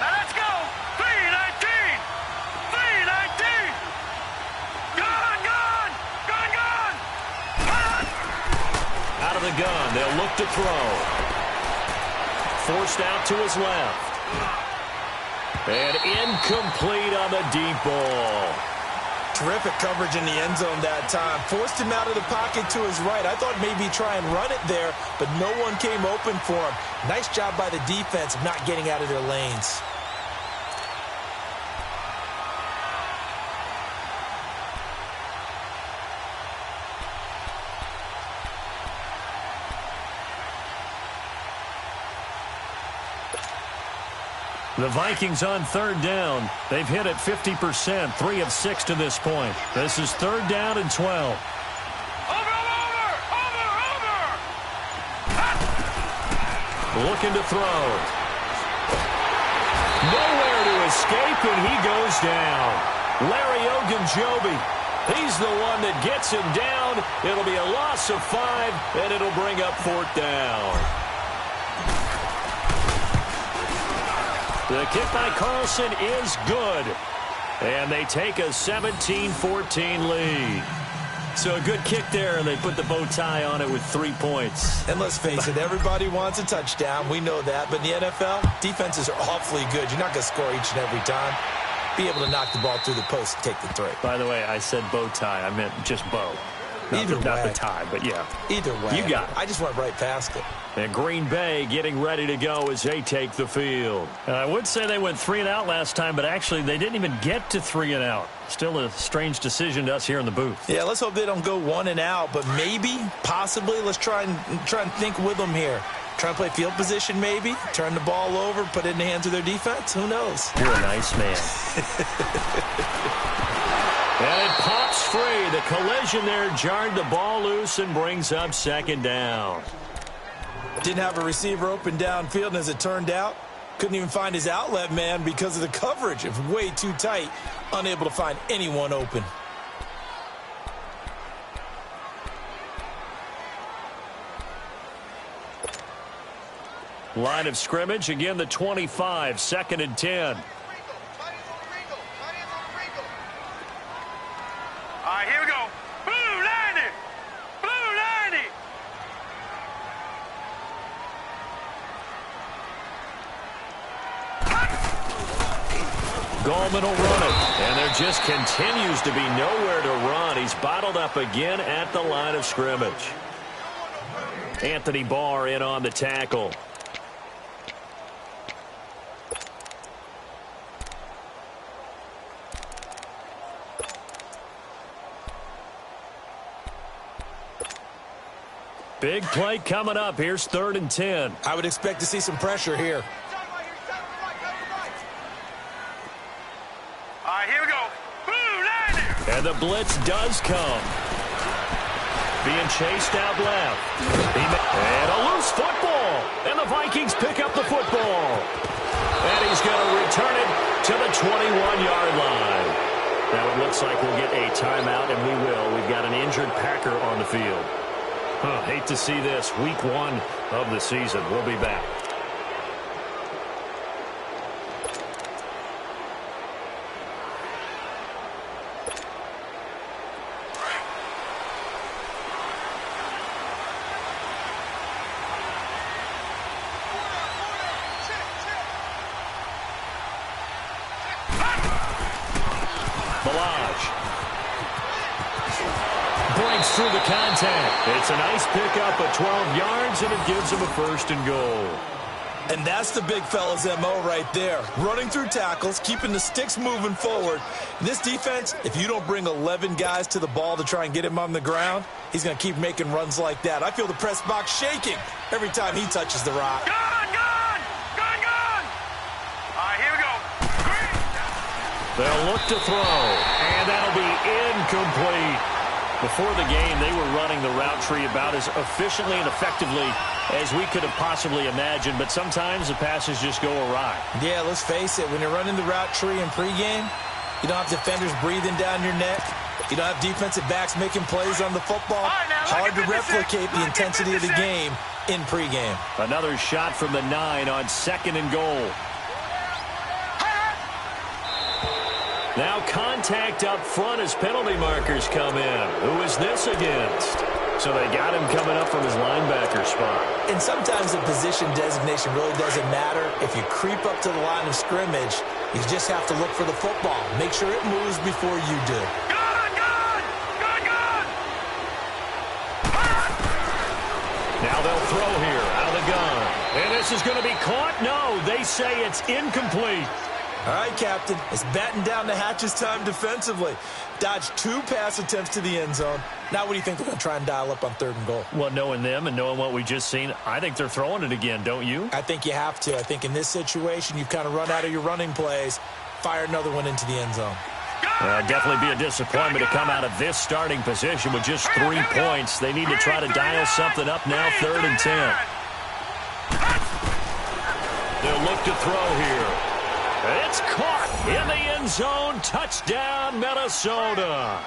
Now let's go. 3-19. 3-19. Gun. Out of the gun, they'll look to throw. Forced out to his left. And incomplete on the deep ball. Terrific coverage in the end zone that time. Forced him out of the pocket to his right. I thought maybe try and run it there, but no one came open for him. Nice job by the defense of not getting out of their lanes. The Vikings on 3rd down. They've hit it 50%, 3 of 6 to this point. This is 3rd down and 12. Over. Looking to throw. Nowhere to escape, and he goes down. Larry Ogunjobi He's the one that gets him down. It'll be a loss of 5, and it'll bring up 4th down. The kick by Carlson is good. And they take a 17-14 lead. So a good kick there, and they put the bow tie on it with 3 points. And let's face it, everybody wants a touchdown. We know that. But in the NFL, defenses are awfully good. You're not going to score each and every time. Be able to knock the ball through the post and take the throw. By the way, I said bow tie. I meant just bow. Not the tie, but yeah. Either way. You got it. I just went right past it. And Green Bay getting ready to go as they take the field. And I would say they went 3 and out last time, but actually they didn't even get to 3 and out. Still a strange decision to us here in the booth. Yeah, let's hope they don't go 1 and out, but maybe, possibly, let's try and think with them here. Try and play field position maybe, turn the ball over, put it in the hands of their defense. Who knows? You're a nice man. And it pops free. The collision there jarred the ball loose and brings up 2nd down. Didn't have a receiver open downfield, and as it turned out, couldn't even find his outlet man because of the coverage. It was way too tight, unable to find anyone open. Line of scrimmage, again the 25, 2nd and 10. All right, here we go. Blue 90. Blue 90. Gallman will run it, and there just continues to be nowhere to run. He's bottled up again at the line of scrimmage. Anthony Barr in on the tackle. Big play coming up. Here's 3rd and 10. I would expect to see some pressure here. All right, here we go. Blue 90. And the blitz does come. Being chased out left. And a loose football. And the Vikings pick up the football. And he's going to return it to the 21-yard line. Now it looks like we'll get a timeout, and we will. We've got an injured Packer on the field. Hate to see this. Week 1 of the season. We'll be back. Breaks through the contact. It's a nice pickup of 12 yards, and it gives him a 1st and goal. And that's the big fella's MO right there. Running through tackles, keeping the sticks moving forward. This defense, if you don't bring 11 guys to the ball to try and get him on the ground, he's going to keep making runs like that. I feel the press box shaking every time he touches the rock. Gone, gone, gone, gone. All right, here we go. They'll look to throw, and that'll be incomplete. Before the game, they were running the route tree about as efficiently and effectively as we could have possibly imagined, but sometimes the passes just go awry. Yeah, let's face it. When you're running the route tree in pregame, you don't have defenders breathing down your neck. You don't have defensive backs making plays on the football. Hard to replicate the intensity of the game in pregame. Another shot from the 9 on 2nd and goal. Now contact up front as penalty markers come in. Who is this against? So they got him coming up from his linebacker spot. And sometimes the position designation really doesn't matter. If you creep up to the line of scrimmage, you just have to look for the football. Make sure it moves before you do. Gone, gone, gone, gone. Now they'll throw here out of the gun. And this is going to be caught? No, they say it's incomplete. All right, Captain, it's batten down the hatches time defensively. Dodged 2 pass attempts to the end zone. Now what do you think they're going to try and dial up on 3rd and goal? Well, knowing them and knowing what we just seen, I think they're throwing it again, don't you? I think you have to. I think in this situation, you've kind of run out of your running plays. Fire another one into the end zone. Definitely be a disappointment to come out of this starting position with just 3 points. They need to try to dial something up now, 3rd and 10. They'll look to throw here. It's caught in the end zone. Touchdown, Minnesota.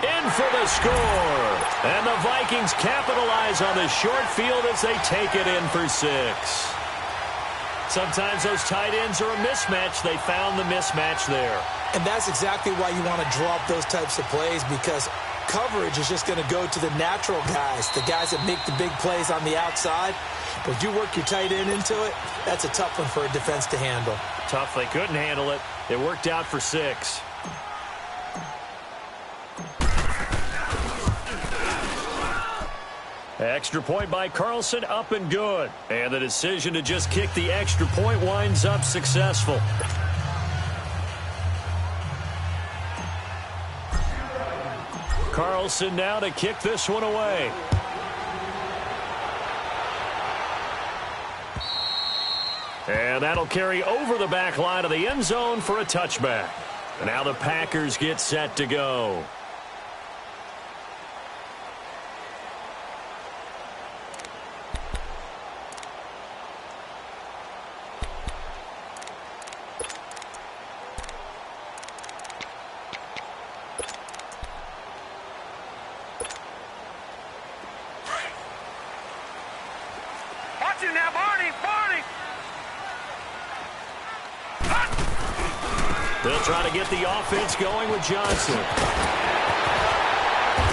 In for the score. And the Vikings capitalize on the short field as they take it in for 6. Sometimes those tight ends are a mismatch. They found the mismatch there. And that's exactly why you want to draw up those types of plays, because coverage is just going to go to the natural guys, the guys that make the big plays on the outside. But if you work your tight end into it, that's a tough one for a defense to handle. Tough. They couldn't handle it. It worked out for 6. Extra point by Carlson, up and good. And the decision to just kick the extra point winds up successful. Carlson now to kick this one away. And that'll carry over the back line of the end zone for a touchback. And now the Packers get set to go. Watch it now, Barney! They'll try to get the offense going with Johnson.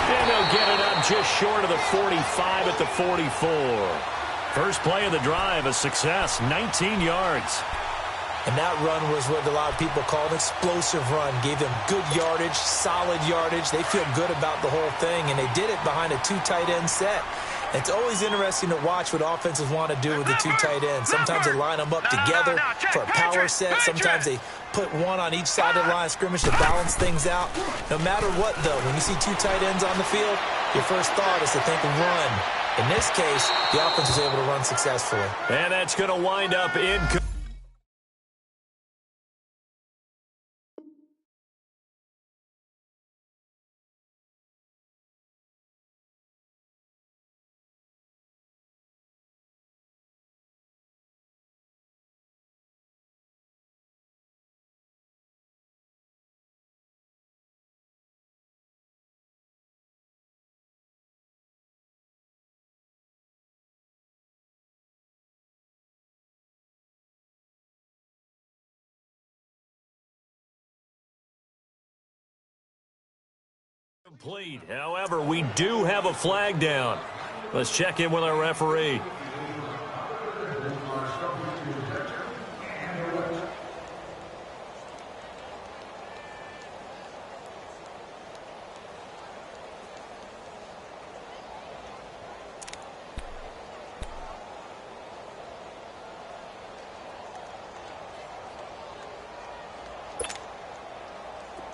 And they'll get it up just short of the 45 at the 44. First play of the drive, a success, 19 yards. And that run was what a lot of people call an explosive run. Gave them good yardage, solid yardage. They feel good about the whole thing, and they did it behind a 2 tight end set. It's always interesting to watch what offenses want to do with the 2 tight ends. Sometimes they line them up together for a power set. Sometimes they put one on each side of the line of scrimmage to balance things out. No matter what, though, when you see 2 tight ends on the field, your first thought is to think run. In this case, the offense was able to run successfully. And that's going to wind up in... complete. However, we do have a flag down. Let's check in with our referee.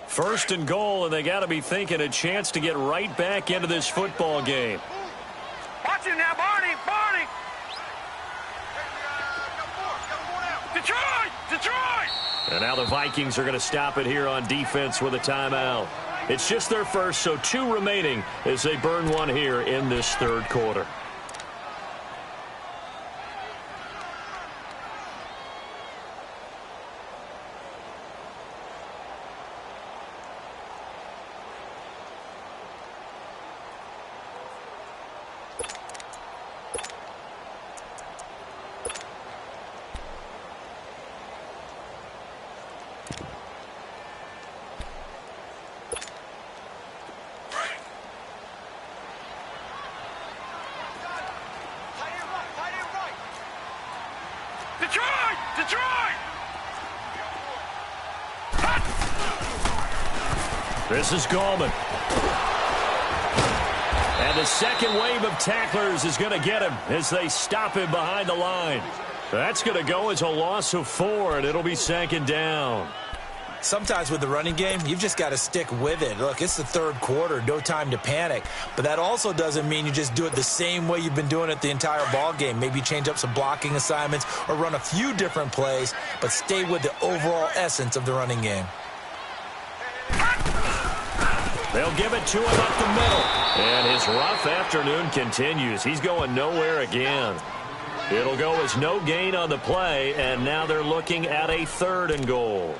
First and goal, and they got to be thinking a chance to get right back into this football game. Watch it now, Barney! Detroit! And now the Vikings are going to stop it here on defense with a timeout. It's just their first, so 2 remaining as they burn one here in this third quarter. Detroit! This is Gallman. And the second wave of tacklers is going to get him as they stop him behind the line. That's going to go as a loss of 4, and it'll be second down. Sometimes with the running game, you've just got to stick with it. Look, it's the third quarter, no time to panic. But that also doesn't mean you just do it the same way you've been doing it the entire ball game. Maybe change up some blocking assignments or run a few different plays, but stay with the overall essence of the running game. They'll give it to him up the middle. And his rough afternoon continues. He's going nowhere again. It'll go as no gain on the play, and now they're looking at a 3rd and goal.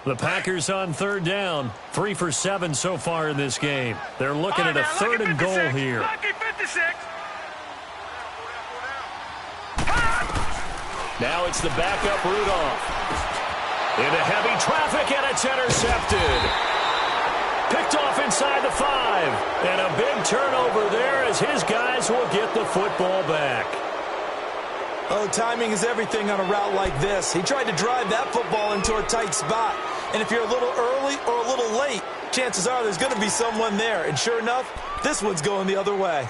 The Packers on 3rd down. 3 for 7 so far in this game. They're looking at a 3rd and goal here. Now it's the backup Rudolph. Into heavy traffic, and it's intercepted. Picked off inside the 5. And a big turnover there as his guys will get the football back. Oh, timing is everything on a route like this. He tried to drive that football into a tight spot. And if you're a little early or a little late, chances are there's going to be someone there. And sure enough, this one's going the other way.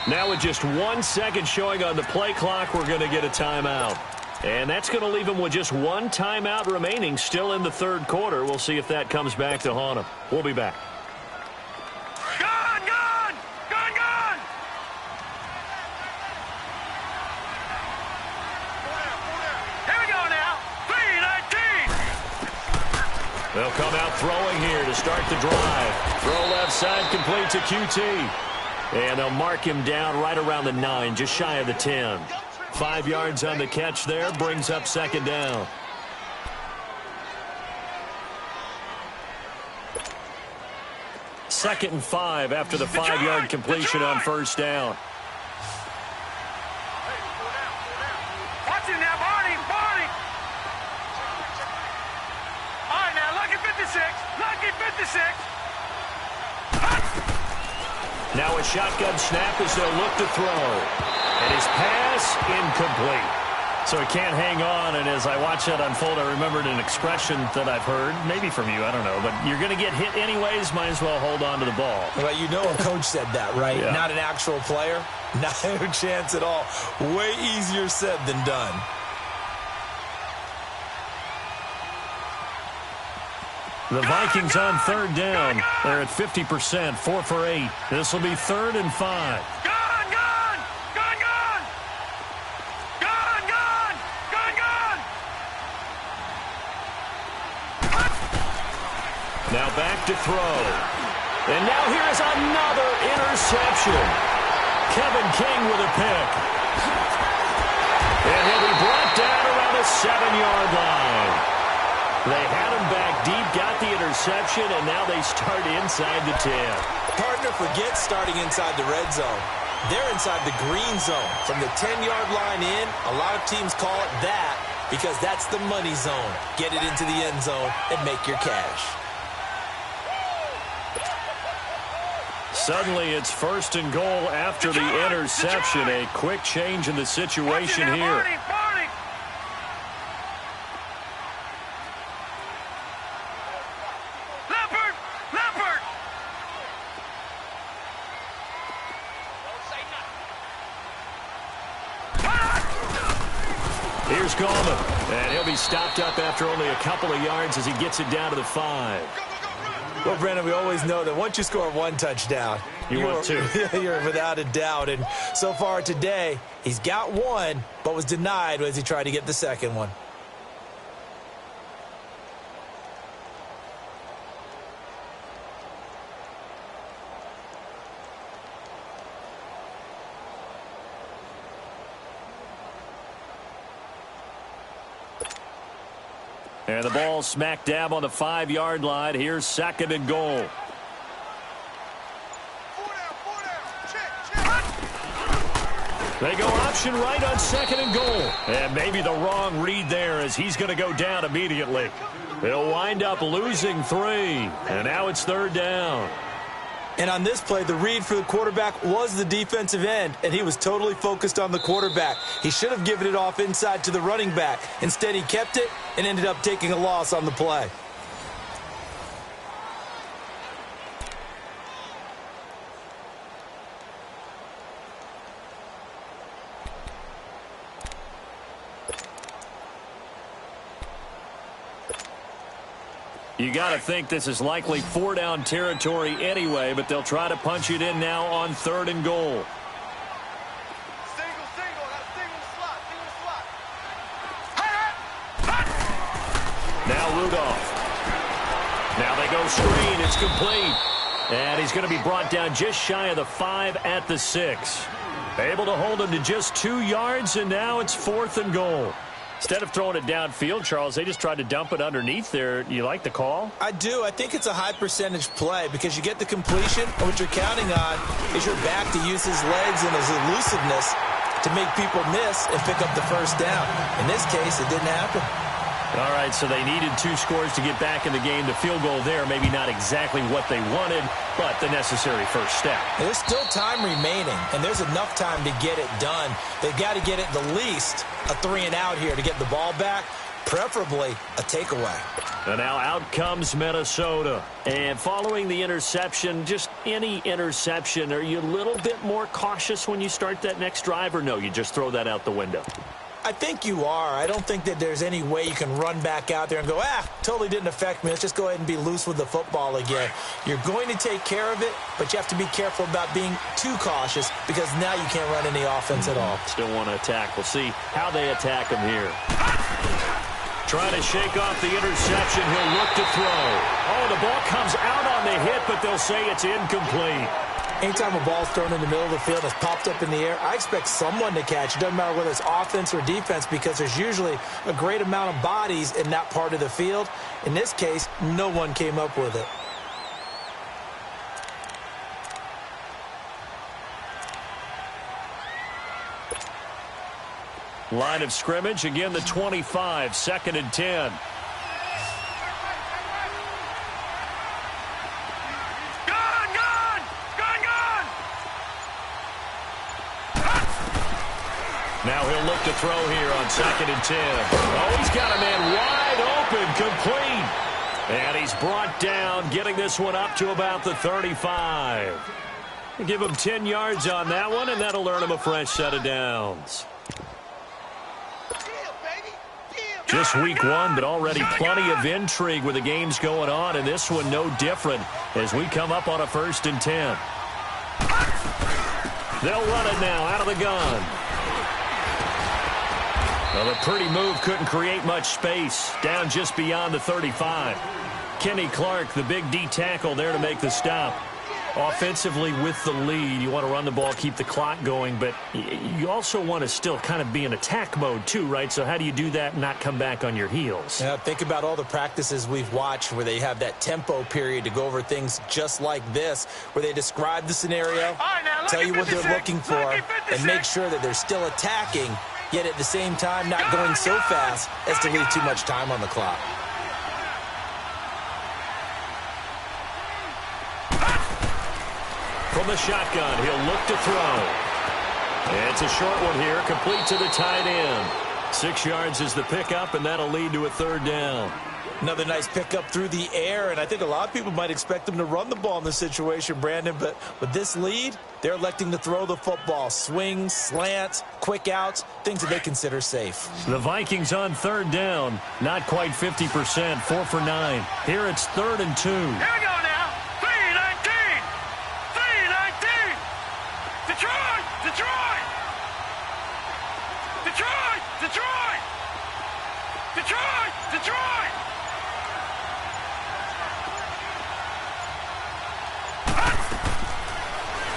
Now with just 1 second showing on the play clock, we're going to get a timeout. And that's going to leave them with just 1 timeout remaining still in the 3rd quarter. We'll see if that comes back to haunt them. We'll be back. Gone! Gone! Gone! Gone! Here we go now. 3-19. They'll come out throwing here to start the drive. Throw left side complete to QT. And they'll mark him down right around the 9, just shy of the 10. 5 yards on the catch there, brings up 2nd down. Second and 5 after the 5-yard completion on 1st down. Watch it now, Barney, Barney. All right, now, lucky 56, lucky 56. Now a shotgun snap as they'll look to throw. And his pass incomplete. So he can't hang on, and as I watch that unfold, I remembered an expression that I've heard, maybe from you, I don't know, but you're going to get hit anyways, might as well hold on to the ball. Well, you know a coach said that, right? Yeah. Not an actual player. Not a chance at all. Way easier said than done. The Vikings on 3rd down. They're at 50%, 4 for 8. This will be 3rd and 5. Gone, gone, gone, gone. Gone, gone, gone, gone. Now back to throw. And now here's another interception. Kevin King with a pick. And he'll be brought down around the 7-yard line. They had him back deep, got the interception, and now they start inside the 10. Partner, forget starting inside the red zone. They're inside the green zone. From the 10-yard line in, a lot of teams call it that because that's the money zone. Get it into the end zone and make your cash. Suddenly it's 1st and goal after the interception. A quick change in the situation here. Here's Gallman, and he'll be stopped up after only a couple of yards as he gets it down to the 5. Well, Brandon, we always know that once you score 1 touchdown, want 2. You're without a doubt. And so far today, he's got 1, but was denied as he tried to get the 2nd one. And the ball smack dab on the 5-yard line. Here's 2nd and goal. They go option right on 2nd and goal. And maybe the wrong read there as he's going to go down immediately. They'll wind up losing 3. And now it's 3rd down. And on this play, the read for the quarterback was the defensive end, and he was totally focused on the quarterback. He should have given it off inside to the running back. Instead, he kept it and ended up taking a loss on the play. You got to think this is likely 4-down territory anyway, but they'll try to punch it in now on 3rd and goal. Now Rudolph. Now they go screen. It's complete. And he's going to be brought down just shy of the 5 at the 6. Able to hold him to just 2 yards, and now it's 4th and goal. Instead of throwing it downfield, Charles, they just tried to dump it underneath there. You like the call? I do. I think it's a high-percentage play because you get the completion, and what you're counting on is your back to use his legs and his elusiveness to make people miss and pick up the first down. In this case, it didn't happen. All right, so they needed 2 scores to get back in the game. The field goal there, maybe not exactly what they wanted, but the necessary first step. And there's still time remaining, and there's enough time to get it done. They've got to get at the least a 3-and-out here to get the ball back, preferably a takeaway. And now out comes Minnesota. And following the interception, just any interception, are you a little bit more cautious when you start that next drive, or no, you just throw that out the window? I think you are. I don't think that there's any way you can run back out there and go, totally didn't affect me. Let's just go ahead and be loose with the football again. You're going to take care of it, but you have to be careful about being too cautious because now you can't run any offense at all. Still want to attack. We'll see how they attack him here. Trying to shake off the interception. He'll look to throw. Oh, the ball comes out on the hit, but they'll say it's incomplete. Anytime a ball's thrown in the middle of the field and it's popped up in the air, I expect someone to catch. It doesn't matter whether it's offense or defense because there's usually a great amount of bodies in that part of the field. In this case, no one came up with it. Line of scrimmage, again the 25, 2nd and 10. Now he'll look to throw here on 2nd and 10. Oh, he's got a man wide open, complete. And he's brought down, getting this one up to about the 35. Give him 10 yards on that one, and that'll earn him a fresh set of downs. Just week 1, but already plenty of intrigue with the games going on, and this one no different as we come up on a 1st and 10. They'll run it now out of the gun. Well, a pretty move couldn't create much space. Down just beyond the 35. Kenny Clark, the big D tackle there to make the stop. Offensively with the lead, you want to run the ball, keep the clock going, but you also want to still kind of be in attack mode too, right? So how do you do that and not come back on your heels? Yeah, think about all the practices we've watched where they have that tempo period to go over things just like this, where they describe the scenario, tell you what they're looking for, and make sure that they're still attacking, yet at the same time not going so fast as to leave too much time on the clock. From the shotgun, he'll look to throw. It's a short one here, complete to the tight end. 6 yards is the pickup, and that'll lead to a 3rd down. Another nice pickup through the air, and I think a lot of people might expect them to run the ball in this situation, Brandon, but with this lead, they're electing to throw the football. Swings, slants, quick outs, things that they consider safe. The Vikings on 3rd down, not quite 50%, 4 for 9. Here it's 3rd and 2. Here we go now. 3-19. 3-19. Detroit. Detroit. Detroit. Detroit. Detroit. Detroit.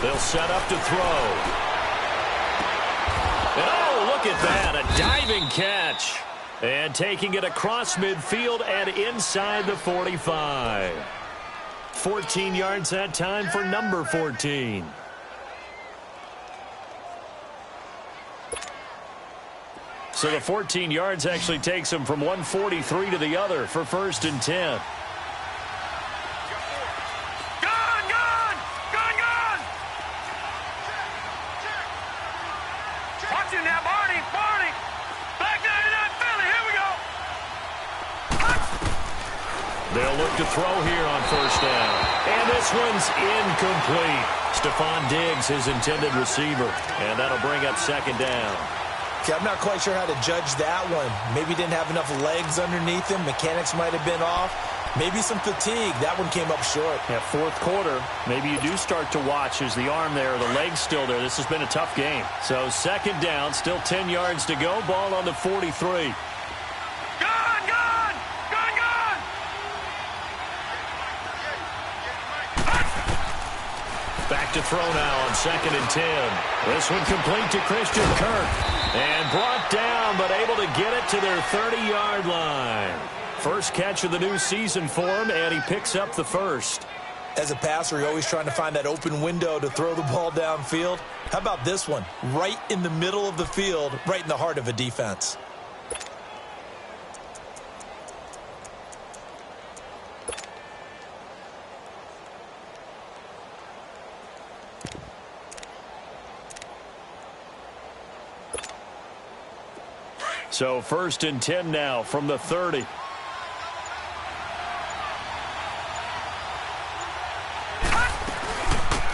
They'll set up to throw. And oh, look at that, a diving catch. And taking it across midfield and inside the 45. 14 yards that time for number 14. So the 14 yards actually takes him from 143 to the other for 1st and 10. They'll look to throw here on 1st down. And this one's incomplete. Stephon Diggs, his intended receiver. And that'll bring up 2nd down. Okay, I'm not quite sure how to judge that one. Maybe didn't have enough legs underneath him. Mechanics might have been off. Maybe some fatigue. That one came up short. Yeah, fourth quarter, maybe you do start to watch as the arm there, the leg's still there. This has been a tough game. So second down, still 10 yards to go. Ball on the 43. Back to throw now on second and 10. This one complete to Christian Kirk. And brought down, but able to get it to their 30-yard line. First catch of the new season for him, and he picks up the first. As a passer, you're always trying to find that open window to throw the ball downfield. How about this one? Right in the middle of the field, right in the heart of a defense. So first and 10 now from the 30.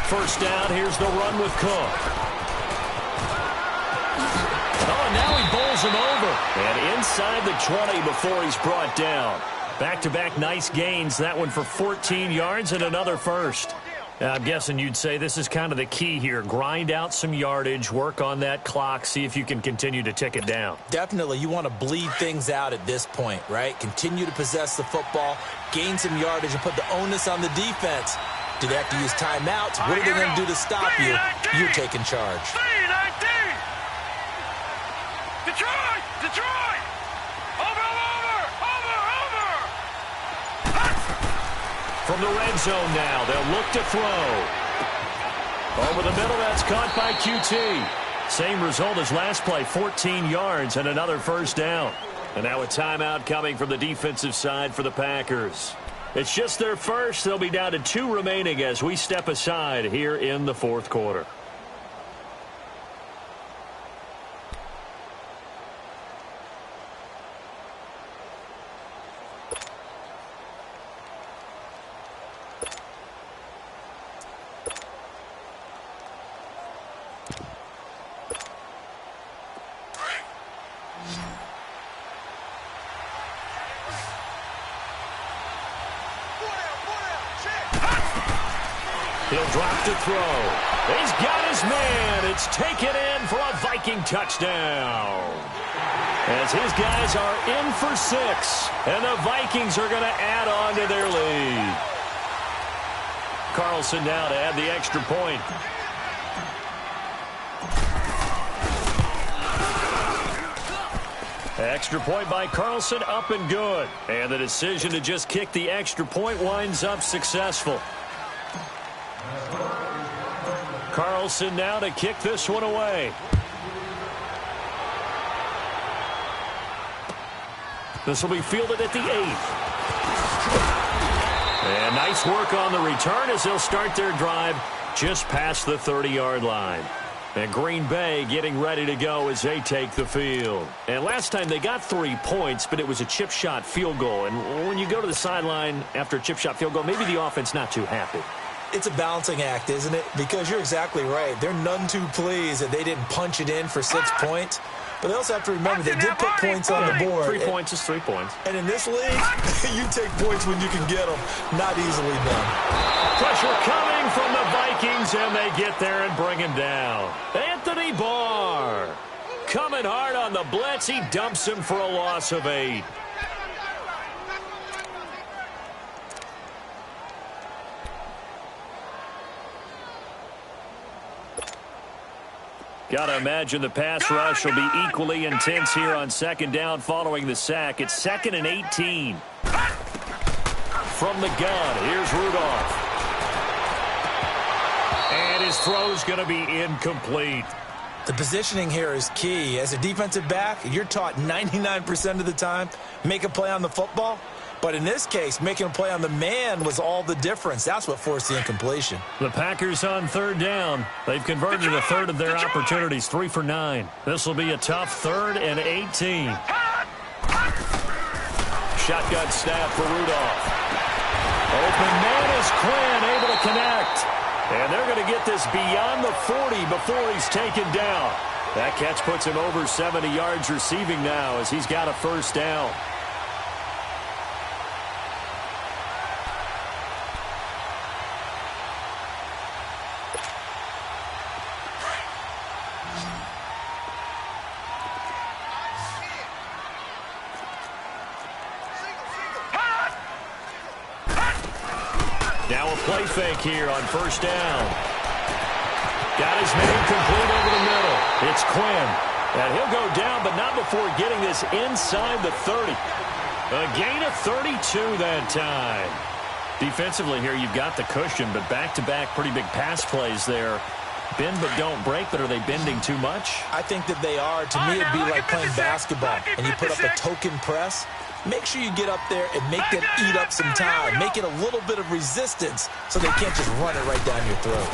First down, here's the run with Cook. Oh, and now he bowls him over. And inside the 20 before he's brought down. Back-to-back nice gains. That one for 14 yards and another first. I'm guessing you'd say this is kind of the key here. Grind out some yardage, work on that clock, see if you can continue to tick it down. Definitely. You want to bleed things out at this point, right? Continue to possess the football, gain some yardage, and put the onus on the defense. Do they have to use timeouts? What are they going to do to stop you? You're taking charge. Detroit! Over! From the red zone now, they'll look to throw. Over the middle, that's caught by QT. Same result as last play, 14 yards and another first down. And now a timeout coming from the defensive side for the Packers. It's just their first. They'll be down to 2 remaining as we step aside here in the fourth quarter. He'll drop to throw. He's got his man. It's taken in for a Viking touchdown. As his guys are in for 6. And the Vikings are going to add on to their lead. Carlson now to add the extra point. Extra point by Carlson, up and good. And the decision to just kick the extra point winds up successful. Carlson now to kick this one away. This will be fielded at the 8th. And nice work on the return as they'll start their drive just past the 30-yard line. And Green Bay getting ready to go as they take the field. And last time they got 3 points, but it was a chip shot field goal. And when you go to the sideline after a chip shot field goal, maybe the offense not too happy. It's a balancing act, isn't it? Because you're exactly right. They're none too pleased that they didn't punch it in for 6 points. But they also have to remember they did put points on the board. 3 points is 3 points. And in this league, you take points when you can get them. Not easily done. Pressure coming from the Vikings, and they get there and bring him down. Anthony Barr coming hard on the blitz. He dumps him for a loss of 8. Got to imagine the pass rush will be equally intense here on second down following the sack. It's 2nd and 18. From the gun, here's Rudolph. And his throw's going to be incomplete. The positioning here is key. As a defensive back, you're taught 99% of the time, make a play on the football. But in this case, making a play on the man was all the difference. That's what forced the incompletion. The Packers on third down. They've converted a third of their opportunities, 3 for 9. This will be a tough 3rd and 18. Shotgun snap for Rudolph. Open man is Quinn, able to connect. And they're going to get this beyond the 40 before he's taken down. That catch puts him over 70 yards receiving now as he's got a first down. Now a play fake here on first down. Got his man complete over the middle. It's Quinn. And he'll go down, but not before getting this inside the 30. A gain of 32 that time. Defensively here, you've got the cushion, but back-to-back pretty big pass plays there. Bend but don't break, but are they bending too much? I think that they are. To me, it'd be like playing basketball, and you put up a token press. Make sure you get up there and make them eat up some time. Make it a little bit of resistance so they can't just run it right down your throat.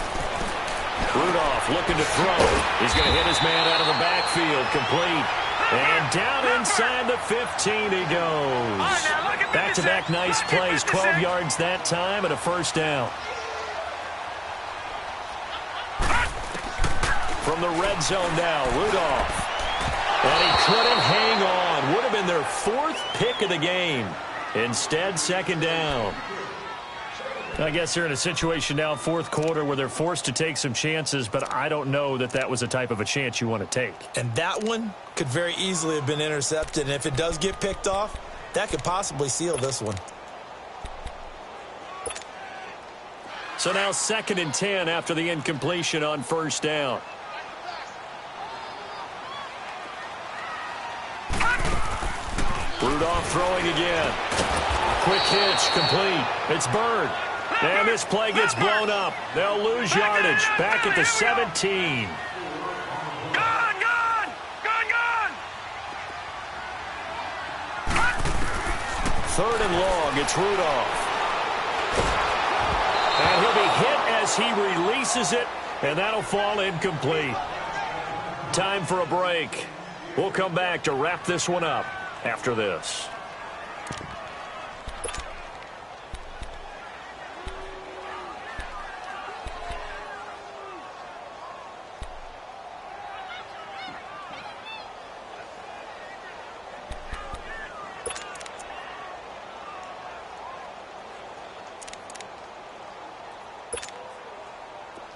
Rudolph looking to throw. He's going to hit his man out of the backfield, complete. And down inside the 15 he goes. Back-to-back nice plays, 12 yards that time and a first down. From the red zone now, Rudolph. And he couldn't hang on. Would have been their fourth pick of the game. Instead, second down. I guess they're in a situation now, fourth quarter, where they're forced to take some chances, but I don't know that that was the type of a chance you want to take. And that one could very easily have been intercepted, and if it does get picked off, that could possibly seal this one. So now 2nd and 10 after the incompletion on first down. Rudolph throwing again. Quick hitch, complete. It's Bird. And this play gets blown up. They'll lose yardage. Back at the 17. Gone! 3rd and long. It's Rudolph. And he'll be hit as he releases it. And that'll fall incomplete. Time for a break. We'll come back to wrap this one up after this.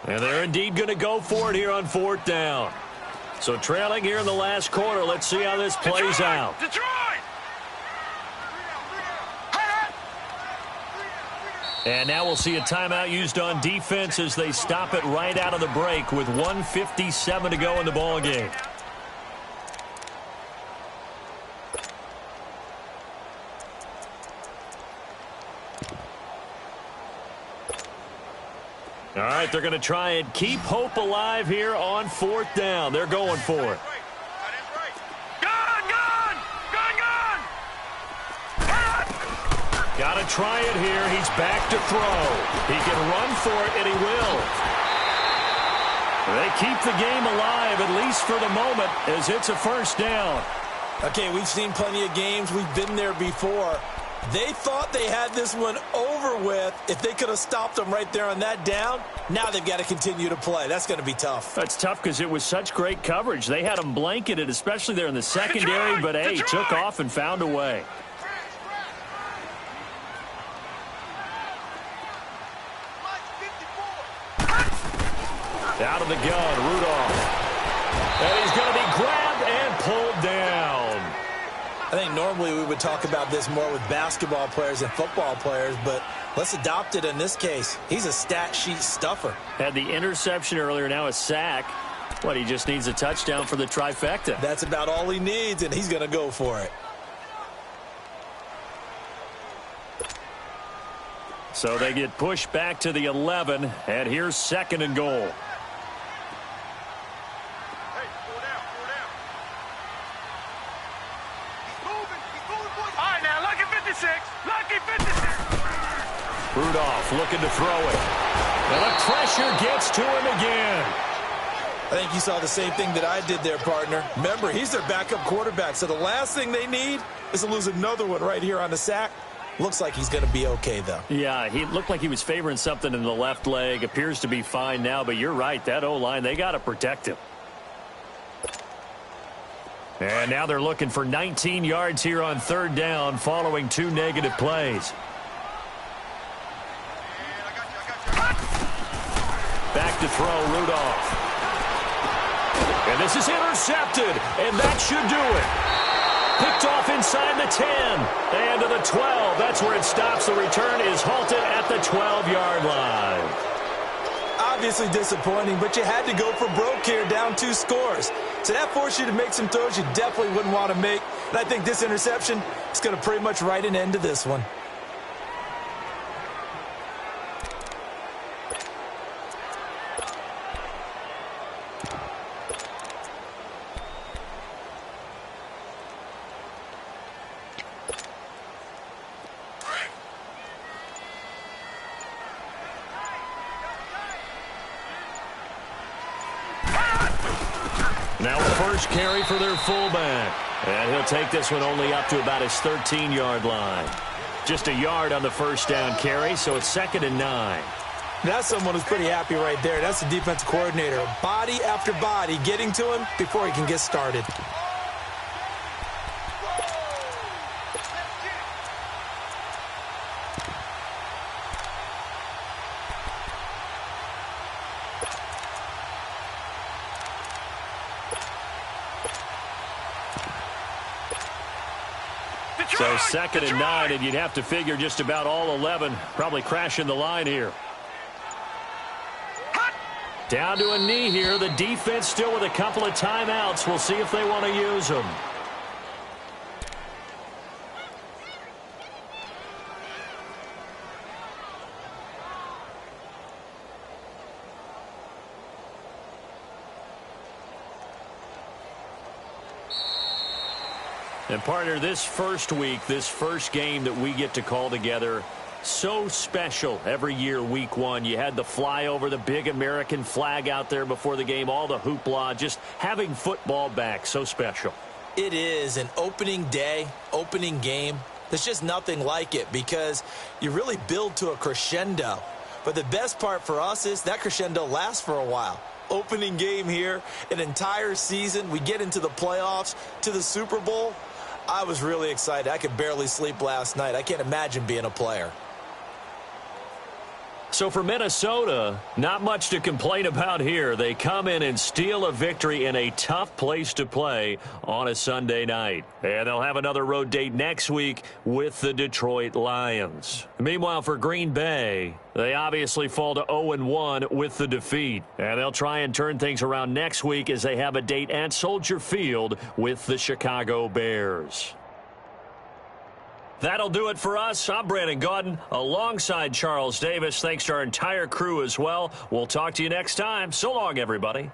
And they're indeed going to go for it here on 4th down. So trailing here in the last quarter. Let's see how this plays out. Detroit! And now we'll see a timeout used on defense as they stop it right out of the break with 1:57 to go in the ball game. All right, they're going to try and keep hope alive here on 4th down. They're going for it. Got to try it here. He's back to throw. He can run for it, and he will. They keep the game alive, at least for the moment, as it's a first down. Okay, we've seen plenty of games. We've been there before. They thought they had this one over with. If they could have stopped them right there on that down, now they've got to continue to play. That's going to be tough. That's tough because it was such great coverage. They had them blanketed, especially there in the secondary, but, hey, took off and found a way. Out of the gun, Rudolph. And he's going to be grabbed and pulled down. I think normally we would talk about this more with basketball players and football players, but let's adopt it in this case. He's a stat sheet stuffer. Had the interception earlier, now a sack. What, he just needs a touchdown for the trifecta. That's about all he needs, and he's going to go for it. So they get pushed back to the 11, and here's 2nd and goal. Rudolph looking to throw it. And the pressure gets to him again. I think you saw the same thing that I did there, partner. Remember, he's their backup quarterback, so the last thing they need is to lose another one right here on the sack. Looks like he's going to be okay, though. Yeah, he looked like he was favoring something in the left leg. Appears to be fine now, but you're right. That O-line, they got to protect him. And now they're looking for 19 yards here on 3rd down following 2 negative plays. Back to throw, Rudolph. And this is intercepted, and that should do it. Picked off inside the 10. And to the 12. That's where it stops. The return is halted at the 12-yard line. Obviously disappointing, but you had to go for broke here, down 2 scores. So that forced you to make some throws you definitely wouldn't want to make. And I think this interception is going to pretty much write an end to this one. Now first carry for their fullback. And he'll take this one only up to about his 13-yard line. Just a yard on the first down carry, so it's 2nd and 9. That's someone who's pretty happy right there. That's the defensive coordinator. Body after body getting to him before he can get started. So 2nd and 9, and you'd have to figure just about all 11 probably crashing the line here. Down to a knee here. The defense still with a couple of timeouts. We'll see if they want to use them. And partner, this first week, this first game that we get to call together, so special every year, week 1. You had the flyover, the big American flag out there before the game, all the hoopla, just having football back, so special. It is an opening day, opening game. There's just nothing like it because you really build to a crescendo. But the best part for us is that crescendo lasts for a while. Opening game here, an entire season. We get into the playoffs, to the Super Bowl. I was really excited. I could barely sleep last night. I can't imagine being a player. So for Minnesota, not much to complain about here. They come in and steal a victory in a tough place to play on a Sunday night. And they'll have another road date next week with the Detroit Lions. Meanwhile, for Green Bay, they obviously fall to 0-1 with the defeat. And they'll try and turn things around next week as they have a date at Soldier Field with the Chicago Bears. That'll do it for us. I'm Brandon Gaudin alongside Charles Davis. Thanks to our entire crew as well. We'll talk to you next time. So long, everybody.